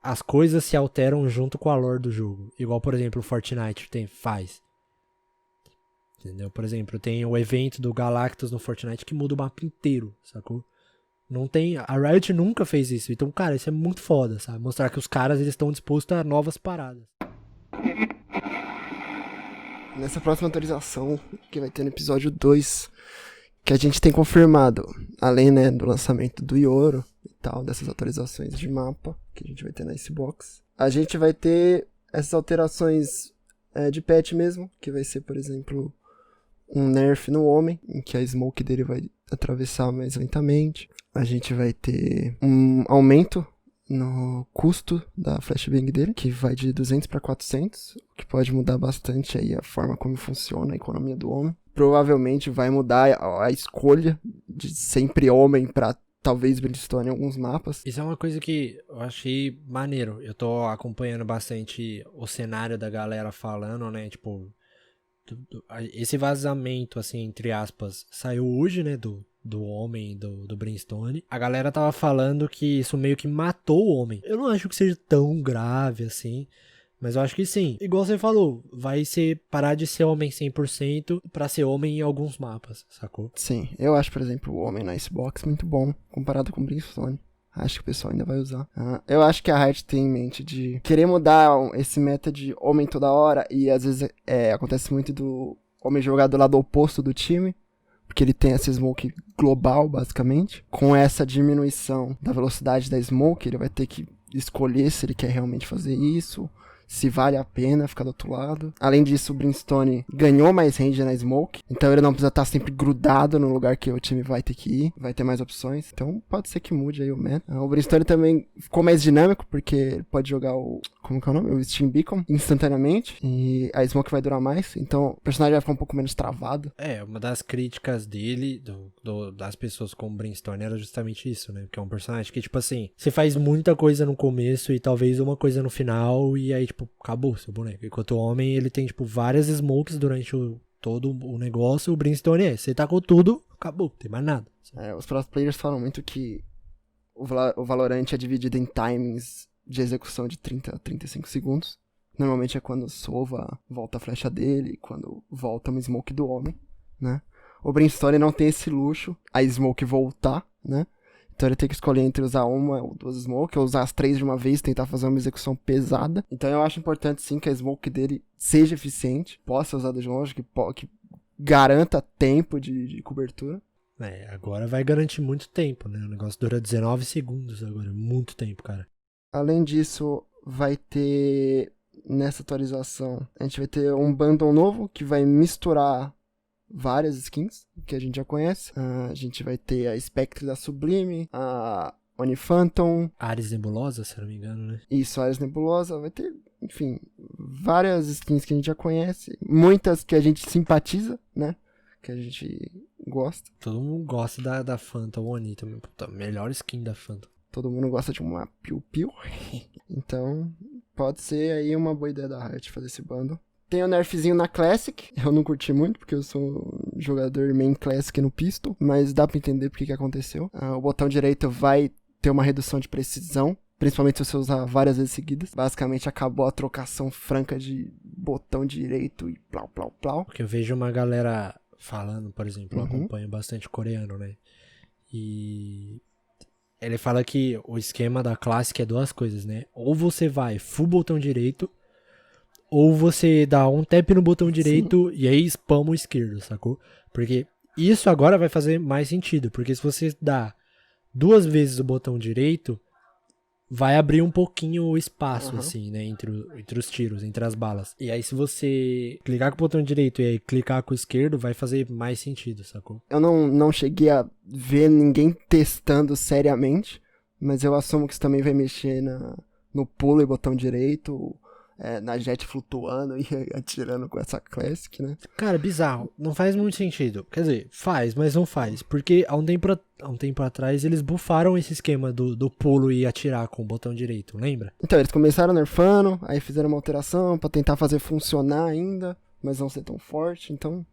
as coisas se alteram junto com a lore do jogo. Igual, por exemplo, o Fortnite faz. Entendeu? Por exemplo, tem o evento do Galactus no Fortnite que muda o mapa inteiro, sacou? Não tem... A Riot nunca fez isso. Então, cara, isso é muito foda, sabe? Mostrar que os caras, eles estão dispostos a novas paradas. Nessa próxima atualização, que vai ter no episódio 2, que a gente tem confirmado, além, né, do lançamento do Yoro e tal, dessas atualizações de mapa, que a gente vai ter na Icebox, a gente vai ter essas alterações de patch mesmo, que vai ser, por exemplo, um nerf no homem, em que a smoke dele vai atravessar mais lentamente. A gente vai ter um aumento no custo da flashbang dele, que vai de 200 para 400, o que pode mudar bastante aí a forma como funciona a economia do homem. Provavelmente vai mudar a escolha de sempre homem para talvez Brimstone em alguns mapas. Isso é uma coisa que eu achei maneiro. Eu tô acompanhando bastante o cenário da galera falando, né? Tipo, esse vazamento, assim, entre aspas, saiu hoje, né? Do homem, do Brimstone. A galera tava falando que isso meio que matou o homem. Eu não acho que seja tão grave assim, mas eu acho que sim. Igual você falou, vai parar de ser homem 100% pra ser homem em alguns mapas, sacou? Sim, eu acho, por exemplo, o homem na Icebox muito bom, comparado com o Brimstone. Acho que o pessoal ainda vai usar. Eu acho que a Riot tem em mente de querer mudar esse meta de homem toda hora, e às vezes acontece muito do homem jogar do lado oposto do time, porque ele tem essa smoke global, basicamente. Com essa diminuição da velocidade da smoke, ele vai ter que escolher se ele quer realmente fazer isso, se vale a pena ficar do outro lado. Além disso, o Brimstone ganhou mais range na smoke, então ele não precisa estar sempre grudado no lugar que o time vai ter que ir, vai ter mais opções, então pode ser que mude aí o meta. O Brimstone também ficou mais dinâmico, porque ele pode jogar como que é o nome? O Steam Beacon instantaneamente, e a smoke vai durar mais, então o personagem vai ficar um pouco menos travado. Uma das críticas dele, das pessoas com o Brimstone, era justamente isso, né? Porque é um personagem que, tipo assim, você faz muita coisa no começo e talvez uma coisa no final, e aí, tipo, acabou seu boneco. Enquanto o homem, ele tem, tipo, várias smokes durante todo o negócio. O Brimstone você tacou tudo, acabou, não tem mais nada. Os pro players falam muito que o Valorant é dividido em timings de execução de 30 a 35 segundos. Normalmente é quando sova, volta a flecha dele, quando volta uma smoke do homem, né? O Brimstone não tem esse luxo, a smoke voltar, né? Então ele tem que escolher entre usar uma ou duas smoke, ou usar as 3 de uma vez, tentar fazer uma execução pesada. Então eu acho importante sim que a smoke dele seja eficiente, possa ser usada de longe, que garanta tempo de cobertura. Agora vai garantir muito tempo, né? O negócio dura 19 segundos agora, muito tempo, cara. Além disso, vai ter, nessa atualização, a gente vai ter um bundle novo que vai misturar várias skins que a gente já conhece. A gente vai ter a Spectre da Sublime, a Oni Phantom. Ares Nebulosa, se eu não me engano, né? Isso, Ares Nebulosa. Vai ter enfim, várias skins que a gente já conhece, muitas que a gente simpatiza, né? Que a gente gosta. Todo mundo gosta da Fanta, o Oni também. Puta, melhor skin da Fanta. Todo mundo gosta de uma piu-piu. Então, pode ser aí uma boa ideia da Riot fazer esse bundle. Tem o nerfzinho na Classic. Eu não curti muito, porque eu sou um jogador main Classic no Pistol. Mas dá pra entender porque que aconteceu. O botão direito vai ter uma redução de precisão. Principalmente se você usar várias vezes seguidas. Basicamente acabou a trocação franca de botão direito e plau, plau, plau. Porque eu vejo uma galera falando, por exemplo, eu acompanho bastante coreano, né? E ele fala que o esquema da Classic é duas coisas, né? Ou você vai full botão direito, ou você dá um tap no botão direito e aí spama o esquerdo, sacou? Porque isso agora vai fazer mais sentido, porque se você dá 2 vezes o botão direito, vai abrir um pouquinho o espaço, assim, né, entre os tiros, entre as balas. E aí se você clicar com o botão direito e aí clicar com o esquerdo, vai fazer mais sentido, sacou? Eu não cheguei a ver ninguém testando seriamente, mas eu assumo que isso também vai mexer no pulo e botão direito, na jet flutuando e atirando com essa Classic, né? Cara, bizarro. Não faz muito sentido. Quer dizer, faz, mas não faz. Porque há um tempo atrás eles bufaram esse esquema do pulo e atirar com o botão direito, lembra? Então, eles começaram nerfando, aí fizeram uma alteração pra tentar fazer funcionar ainda, mas não ser tão forte, então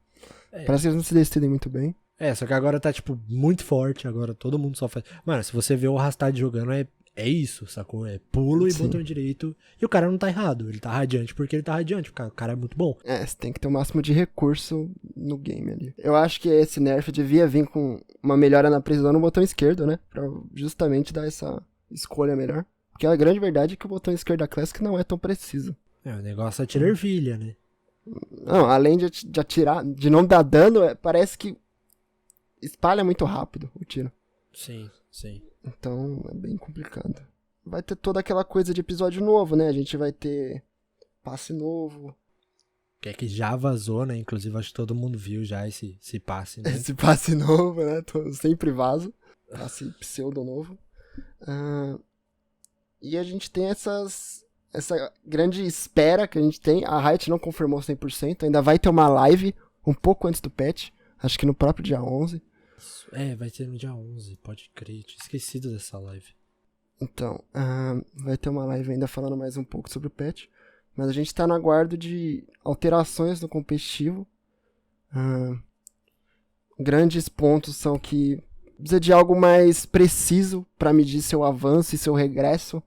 parece que eles não se decidem muito bem. Só que agora tá, tipo, muito forte, agora todo mundo só faz... Mano, se você vê o Rastad jogando, é isso, sacou? É pulo e botão direito. E o cara não tá errado. Ele tá radiante porque ele tá radiante. O cara é muito bom. Você tem que ter o máximo de recurso no game ali. Eu acho que esse nerf devia vir com uma melhora na precisão no botão esquerdo, né? Pra justamente dar essa escolha melhor. Porque a grande verdade é que o botão esquerdo da Classic não é tão preciso. O negócio é tirar ervilha, né? Não, além de atirar, de não dar dano, parece que espalha muito rápido o tiro. Sim. Então é bem complicado. Vai ter toda aquela coisa de episódio novo, né? A gente vai ter passe novo. Que é que já vazou, né? Inclusive acho que todo mundo viu já esse passe, né? Esse passe novo, né? Sempre vazo. Passe pseudo novo. E a gente tem essa grande espera que a gente tem. A Riot não confirmou 100%. Ainda vai ter uma live um pouco antes do patch. Acho que no próprio dia 11. Vai ter no dia 11, pode crer. Tinha esquecido dessa live. Então, vai ter uma live ainda falando mais um pouco sobre o patch. Mas a gente tá no aguardo de alterações no competitivo. Grandes pontos são que precisa de algo mais preciso para medir seu avanço e seu regresso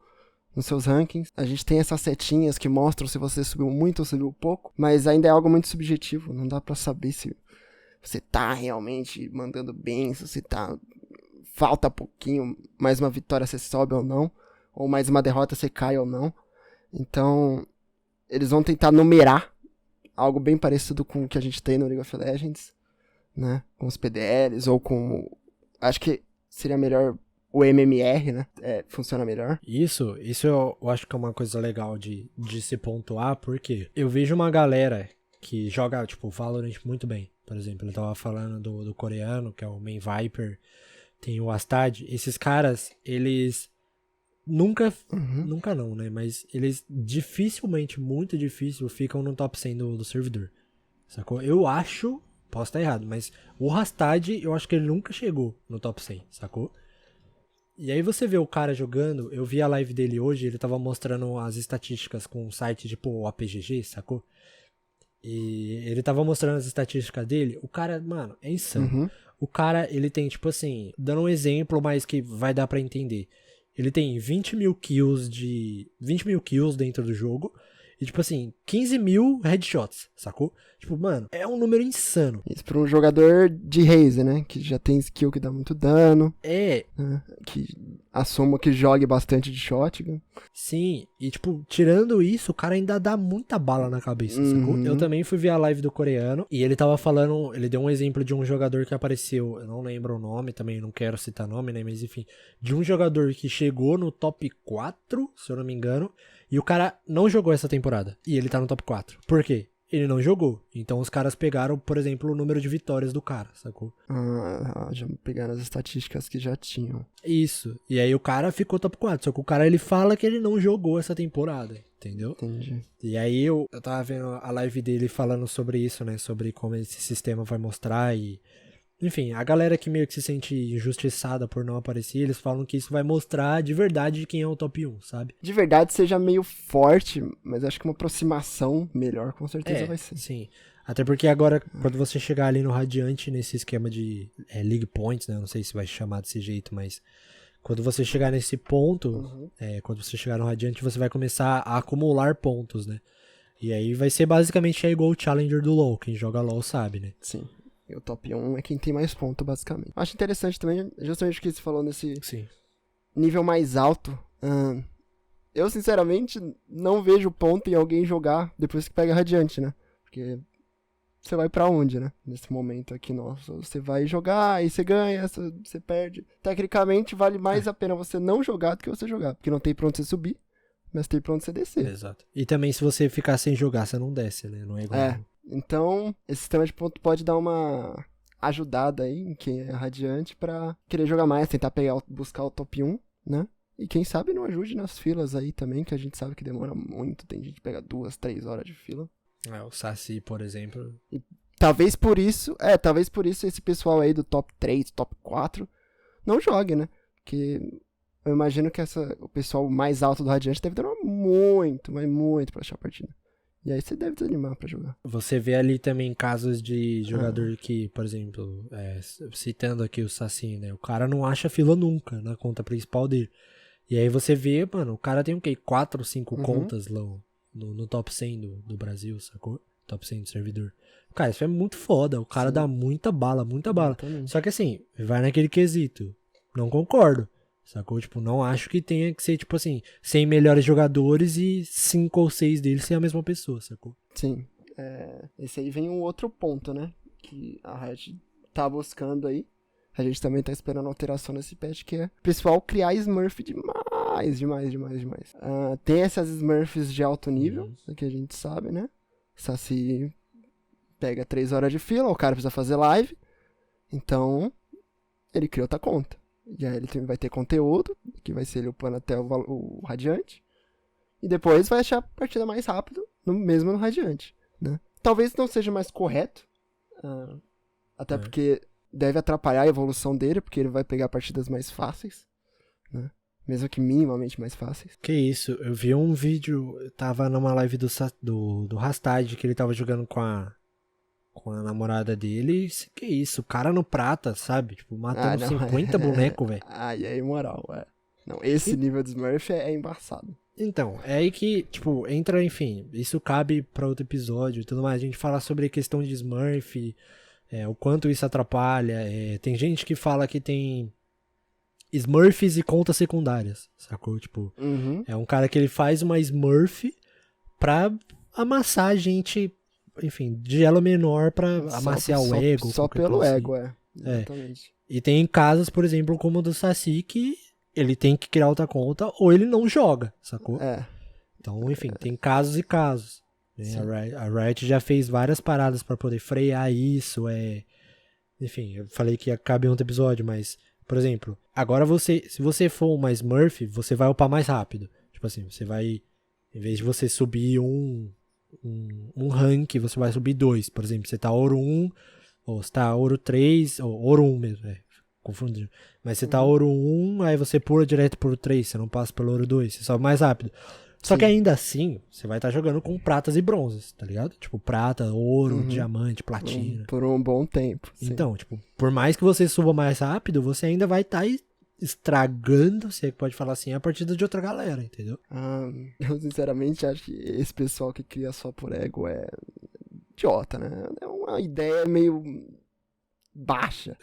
nos seus rankings. A gente tem essas setinhas que mostram se você subiu muito ou subiu pouco. Mas ainda é algo muito subjetivo. Não dá pra saber se você tá realmente mandando bem, se você tá... Falta pouquinho, mais uma vitória você sobe ou não, ou mais uma derrota você cai ou não. Então, eles vão tentar numerar algo bem parecido com o que a gente tem no League of Legends, né? Com os PDLs ou com... Acho que seria melhor o MMR, né? Funciona melhor. Isso eu acho que é uma coisa legal de se pontuar, porque eu vejo uma galera que joga, tipo, Valorant muito bem. Por exemplo, eu tava falando do coreano, que é o Main Viper, tem o Astad. Esses caras, eles nunca não, né? Mas eles dificilmente, muito difícil, ficam no top 100 do servidor. Sacou? Eu acho, posso estar errado, mas o Rastad, eu acho que ele nunca chegou no top 100, sacou? E aí você vê o cara jogando, eu vi a live dele hoje, ele tava mostrando as estatísticas com um site tipo o APGG, sacou? E ele tava mostrando as estatísticas dele. O cara, mano, é insano. O cara, ele tem, tipo assim, dando um exemplo, mas que vai dar pra entender. Ele tem 20 mil kills dentro do jogo. E, tipo assim, 15 mil headshots, sacou? Tipo, mano, é um número insano. Isso pra um jogador de Raze, né? Que já tem skill que dá muito dano. Né? Que assuma que jogue bastante de shotgun. Sim, e tipo, tirando isso, o cara ainda dá muita bala na cabeça, sacou? Eu também fui ver a live do coreano, e ele tava falando, ele deu um exemplo de um jogador que apareceu, eu não lembro o nome, também não quero citar nome, né? Mas enfim, de um jogador que chegou no top 4, se eu não me engano, e o cara não jogou essa temporada. E ele tá no top 4. Por quê? ele não jogou. Então os caras pegaram, por exemplo, o número de vitórias do cara, sacou? Já pegaram as estatísticas que já tinham. Isso. E aí o cara ficou top 4. Só que o cara, ele fala que ele não jogou essa temporada, entendeu? Entendi. E aí eu tava vendo a live dele falando sobre isso, né? Sobre como esse sistema vai mostrar e... Enfim, a galera que meio que se sente injustiçada por não aparecer, eles falam que isso vai mostrar de verdade quem é o top 1, sabe? De verdade seja meio forte, mas acho que uma aproximação melhor com certeza vai ser. Sim. Até porque agora, quando você chegar ali no Radiante, nesse esquema de League Points, né? Eu não sei se vai chamar desse jeito, mas... Quando você chegar nesse ponto, quando você chegar no Radiante, você vai começar a acumular pontos, né? E aí vai ser basicamente igual o Challenger do LoL. Quem joga LoL sabe, né? Sim. E o top 1 é quem tem mais ponto, basicamente. Acho interessante também, justamente o que você falou nesse nível mais alto. Eu, sinceramente, não vejo ponto em alguém jogar depois que pega Radiante, né? Porque você vai pra onde, né? Nesse momento aqui, nossa. Você vai jogar, aí você ganha, você perde. Tecnicamente, vale mais a pena você não jogar do que você jogar. Porque não tem pra onde você subir, mas tem pra onde você descer. Exato. E também, se você ficar sem jogar, você não desce, né? Não é igual... Então, esse sistema de ponto pode dar uma ajudada aí em quem é Radiante pra querer jogar mais, tentar buscar o top 1, né? E quem sabe não ajude nas filas aí também, que a gente sabe que demora muito, tem gente que pega 2, 3 horas de fila. O Saci, por exemplo. E talvez por isso esse pessoal aí do top 3, top 4 não jogue, né? Porque eu imagino que o pessoal mais alto do Radiante deve demorar muito, mas muito pra achar a partida. E aí você deve desanimar pra jogar. Você vê ali também casos de jogador que, por exemplo, citando aqui o Saci, né? O cara não acha fila nunca na conta principal dele. E aí você vê, mano, o cara tem o quê? 4 ou 5 contas lá no top 100 do Brasil, sacou? Top 100 do servidor. Cara, isso é muito foda. O cara dá muita bala, muita bala. Exatamente. Só que assim, vai naquele quesito. Não concordo. Sacou? Tipo, não acho que tenha que ser, tipo assim, 100 melhores jogadores e 5 ou 6 deles ser a mesma pessoa, sacou? Sim. Esse aí vem um outro ponto, né? Que a Riot tá buscando aí. A gente também tá esperando alteração nesse patch, que é o pessoal criar Smurf demais. Tem essas Smurfs de alto nível, que a gente sabe, né? Saci pega 3 horas de fila, o cara precisa fazer live. Então, ele cria outra conta. E aí ele vai ter conteúdo, que vai ser ele upando até o Radiante. E depois vai achar a partida mais rápido, mesmo no Radiante, né? Talvez não seja mais correto, até porque deve atrapalhar a evolução dele, porque ele vai pegar partidas mais fáceis, né? Mesmo que minimamente mais fáceis. Que isso, eu vi um vídeo, tava numa live do Rastad, que ele tava jogando com a namorada dele, que isso, o cara no prata, sabe? Tipo, matando 50 bonecos, velho. E aí, moral, Não, esse nível de Smurf é embaçado. Então, é aí que, tipo, entra, enfim, isso cabe pra outro episódio e tudo mais, a gente fala sobre a questão de Smurf, o quanto isso atrapalha, tem gente que fala que tem Smurfs e contas secundárias, sacou? Tipo, é um cara que ele faz uma Smurf pra amassar a gente, enfim, de elo menor pra amaciar o ego. Só pelo ego, exatamente. E tem casos, por exemplo, como o do Saci, que ele tem que criar outra conta ou ele não joga, sacou? Então, enfim, tem casos e casos. Né? A Riot já fez várias paradas pra poder frear isso, Enfim, eu falei que ia caber em outro episódio, mas, por exemplo, agora se você for uma Smurf, você vai upar mais rápido. Tipo assim, você vai, em vez de você subir um rank, você vai subir 2. Por exemplo, você tá ouro 1, ou você tá ouro 3, ou ouro 1 mesmo, confundindo. Mas você tá ouro 1, aí você pula direto pro 3, você não passa pelo ouro 2, você sobe mais rápido. Só que ainda assim, você vai estar jogando com pratas e bronzes, tá ligado? Tipo, prata, ouro, diamante, platina. Por um bom tempo. Sim. Então, tipo, por mais que você suba mais rápido, você ainda vai estar estragando, se é que pode falar assim, a partida de outra galera, entendeu? Eu sinceramente acho que esse pessoal que cria só por ego é idiota, né? É uma ideia meio baixa.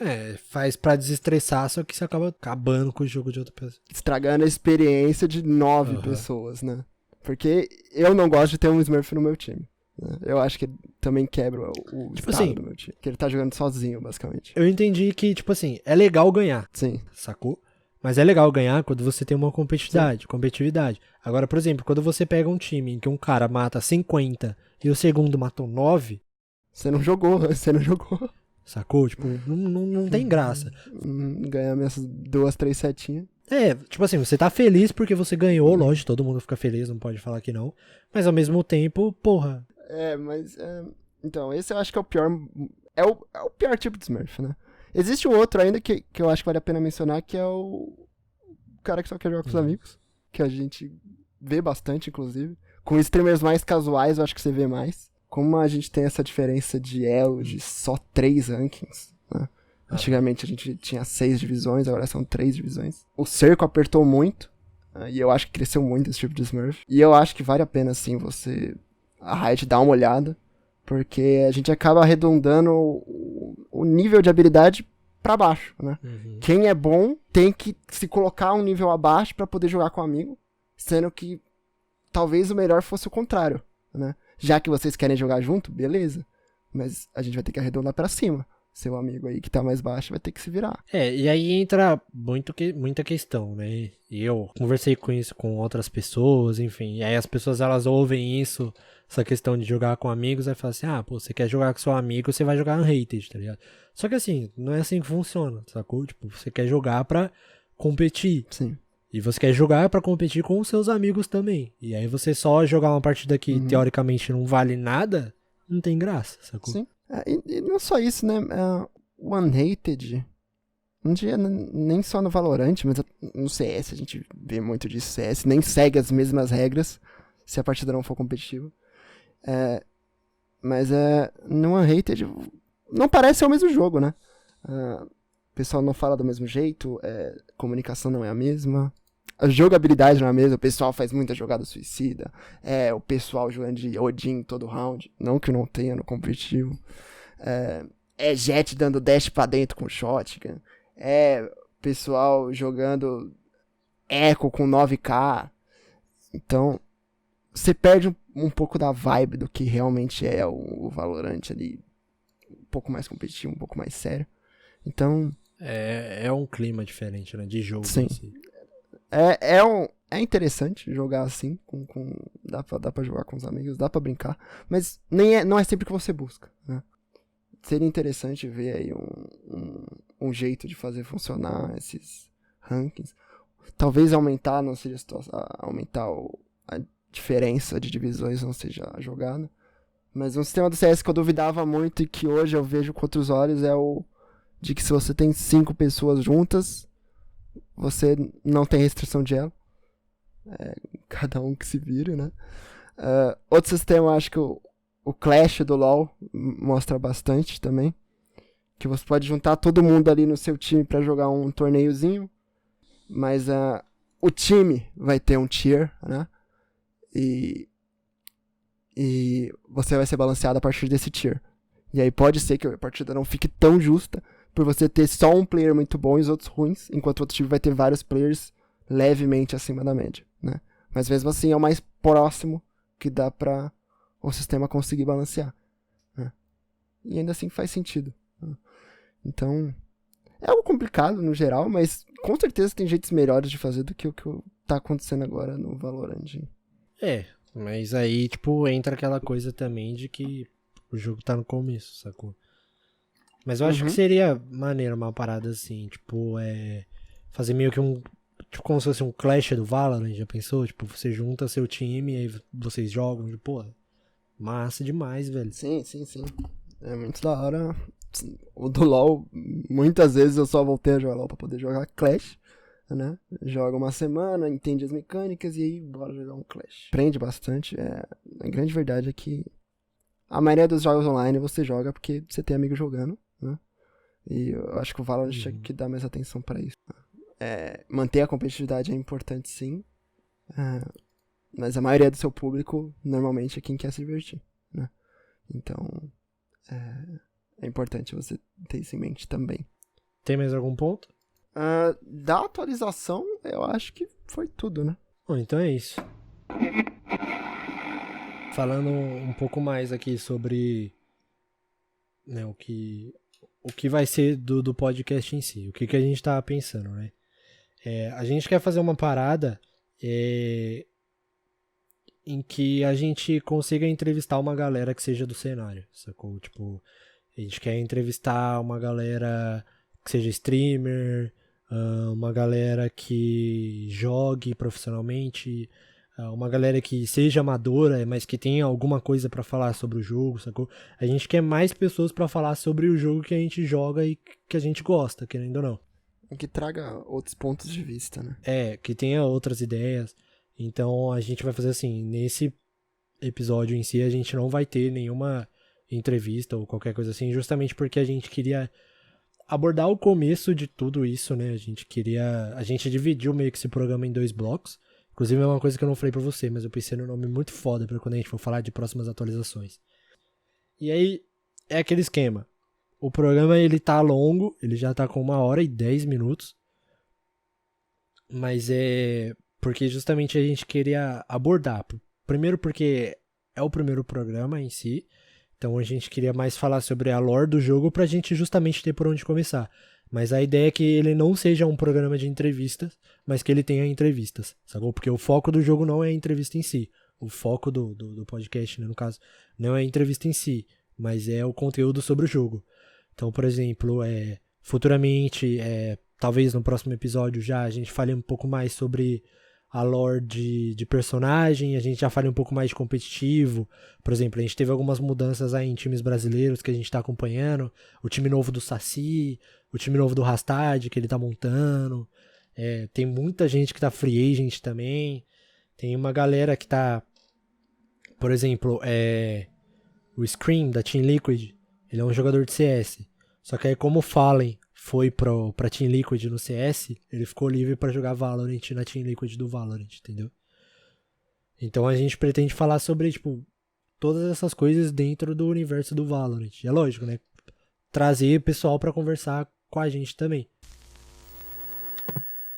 Faz pra desestressar, só que você acaba acabando com o jogo de outra pessoa. Estragando a experiência de 9 pessoas, né? Porque eu não gosto de ter um Smurf no meu time. Né? Eu acho que ele também quebra o tipo estado assim, do meu time. Porque ele tá jogando sozinho, basicamente. Eu entendi que, tipo assim, é legal ganhar. Sim. Sacou? Mas é legal ganhar quando você tem uma competitividade. Agora, por exemplo, quando você pega um time em que um cara mata 50 e o segundo matou 9, Você não jogou. sacou? Tipo, não tem graça. Ganhar minhas 2, 3 setinhas. É, tipo assim, você tá feliz porque você ganhou, lógico, todo mundo fica feliz, não pode falar que não. Mas ao mesmo tempo, porra. Mas... então, esse eu acho que é o pior... É o pior tipo de Smurf, né? Existe um outro ainda que eu acho que vale a pena mencionar, que é o cara que só quer jogar com os amigos. Que a gente vê bastante, inclusive. Com streamers mais casuais, eu acho que você vê mais. Como a gente tem essa diferença de elo de só 3 rankings, né? Antigamente a gente tinha 6 divisões, agora são 3 divisões. O cerco apertou muito, e eu acho que cresceu muito esse tipo de Smurf. E eu acho que vale a pena, sim, a Riot dar uma olhada, porque a gente acaba arredondando o nível de habilidade pra baixo, né? Quem é bom tem que se colocar um nível abaixo pra poder jogar com um amigo, sendo que talvez o melhor fosse o contrário, né? Já que vocês querem jogar junto, beleza, mas a gente vai ter que arredondar pra cima. Seu amigo aí que tá mais baixo vai ter que se virar. E aí entra muita questão, né? E eu conversei com isso com outras pessoas, enfim. E aí as pessoas, elas ouvem isso, essa questão de jogar com amigos, aí falam assim, pô, você quer jogar com seu amigo, você vai jogar unrated, tá ligado? Só que assim, não é assim que funciona, sacou? Tipo, você quer jogar pra competir. Sim. E você quer jogar pra competir com os seus amigos também. E aí você só jogar uma partida que teoricamente não vale nada, não tem graça, sacou? Sim. E não só isso, né? O Unrated, um dia nem só no Valorant, mas no CS a gente vê muito disso. CS nem segue as mesmas regras se a partida não for competitiva. Mas no Unrated não parece ser o mesmo jogo, né? O pessoal não fala do mesmo jeito, comunicação não é a mesma, a jogabilidade não é a mesma, o pessoal faz muita jogada suicida, o pessoal jogando de Odin todo round, não que não tenha no competitivo, Jet dando dash pra dentro com shotgun, pessoal jogando Echo com 9k, então você perde um pouco da vibe do que realmente é o Valorant ali, um pouco mais competitivo, um pouco mais sério, então... É um clima diferente, né, de jogo. Sim. Assim. É interessante jogar assim, dá pra jogar com os amigos, dá pra brincar, mas não é sempre que você busca, né? Seria interessante ver aí um jeito de fazer funcionar esses rankings. Talvez aumentar, não seja aumentar a diferença de divisões, não seja a jogada. Mas um sistema do CS que eu duvidava muito e que hoje eu vejo com outros olhos é o de que se você tem 5 pessoas juntas, você não tem restrição de elo. Cada um que se vire, né? Outro sistema, acho que o Clash do LoL mostra bastante também. Que você pode juntar todo mundo ali no seu time pra jogar um torneiozinho. Mas o time vai ter um tier, né? E você vai ser balanceado a partir desse tier. E aí pode ser que a partida não fique tão justa por você ter só um player muito bom e os outros ruins, enquanto o outro time vai ter vários players levemente acima da média, né? Mas mesmo assim é o mais próximo que dá pra o sistema conseguir balancear, né? E ainda assim faz sentido, né? Então, é algo complicado no geral, mas com certeza tem jeitos melhores de fazer do que o que tá acontecendo agora no Valorant. Mas aí, tipo, entra aquela coisa também de que o jogo tá no começo, sacou? Mas eu acho que seria maneiro uma parada assim, tipo, fazer meio que tipo, como se fosse um Clash do Valorant, já pensou? Tipo, você junta seu time e aí vocês jogam, tipo, pô, massa demais, velho. Sim. É muito da hora. O do LoL, muitas vezes eu só voltei a jogar LoL pra poder jogar Clash, né? Joga uma semana, entende as mecânicas e aí bora jogar um Clash. Prende bastante. A grande verdade é que a maioria dos jogos online você joga porque você tem amigo jogando, né? E eu acho que o Valorant tinha que dar mais atenção pra isso. Manter a competitividade é importante, sim. Mas a maioria do seu público normalmente é quem quer se divertir, né? Então é importante você ter isso em mente também. Tem mais algum ponto? Da atualização, eu acho que foi tudo, né? Bom, então é isso. Falando um pouco mais aqui sobre, né, o que vai ser do podcast em si, o que a gente tá pensando, né? A gente quer fazer uma parada em que a gente consiga entrevistar uma galera que seja do cenário, sacou? Tipo, a gente quer entrevistar uma galera que seja streamer, uma galera que jogue profissionalmente, uma galera que seja amadora, mas que tenha alguma coisa pra falar sobre o jogo, sacou? A gente quer mais pessoas pra falar sobre o jogo que a gente joga e que a gente gosta, querendo ou não. Que traga outros pontos de vista, né? Que tenha outras ideias. Então a gente vai fazer assim, nesse episódio em si a gente não vai ter nenhuma entrevista ou qualquer coisa assim, justamente porque a gente queria abordar o começo de tudo isso, né? A gente dividiu meio que esse programa em 2 blocos. Inclusive é uma coisa que eu não falei pra você, mas eu pensei num nome muito foda pra quando a gente for falar de próximas atualizações. E aí, é aquele esquema. O programa, ele tá longo, ele já tá com 1h10 mas porque justamente a gente queria abordar. Primeiro porque é o primeiro programa em si, então a gente queria mais falar sobre a lore do jogo pra gente justamente ter por onde começar. Mas a ideia é que ele não seja um programa de entrevistas, mas que ele tenha entrevistas, sacou? Porque o foco do jogo não é a entrevista em si. O foco do podcast, né, no caso, não é a entrevista em si, mas é o conteúdo sobre o jogo. Então, por exemplo, futuramente, talvez no próximo episódio já a gente fale um pouco mais sobre a lore de personagem, a gente já fale um pouco mais de competitivo. Por exemplo, a gente teve algumas mudanças aí em times brasileiros que a gente tá acompanhando. O time novo do Saci, o time novo do Rastad que ele tá montando. Tem muita gente que tá free agent também. Tem uma galera que tá... Por exemplo, o Scream da Team Liquid, ele é um jogador de CS. Só que aí como o Fallen foi pra Team Liquid no CS, ele ficou livre pra jogar Valorant na Team Liquid do Valorant, entendeu? Então a gente pretende falar sobre, tipo, todas essas coisas dentro do universo do Valorant. É lógico, né? Trazer pessoal pra conversar com a gente também.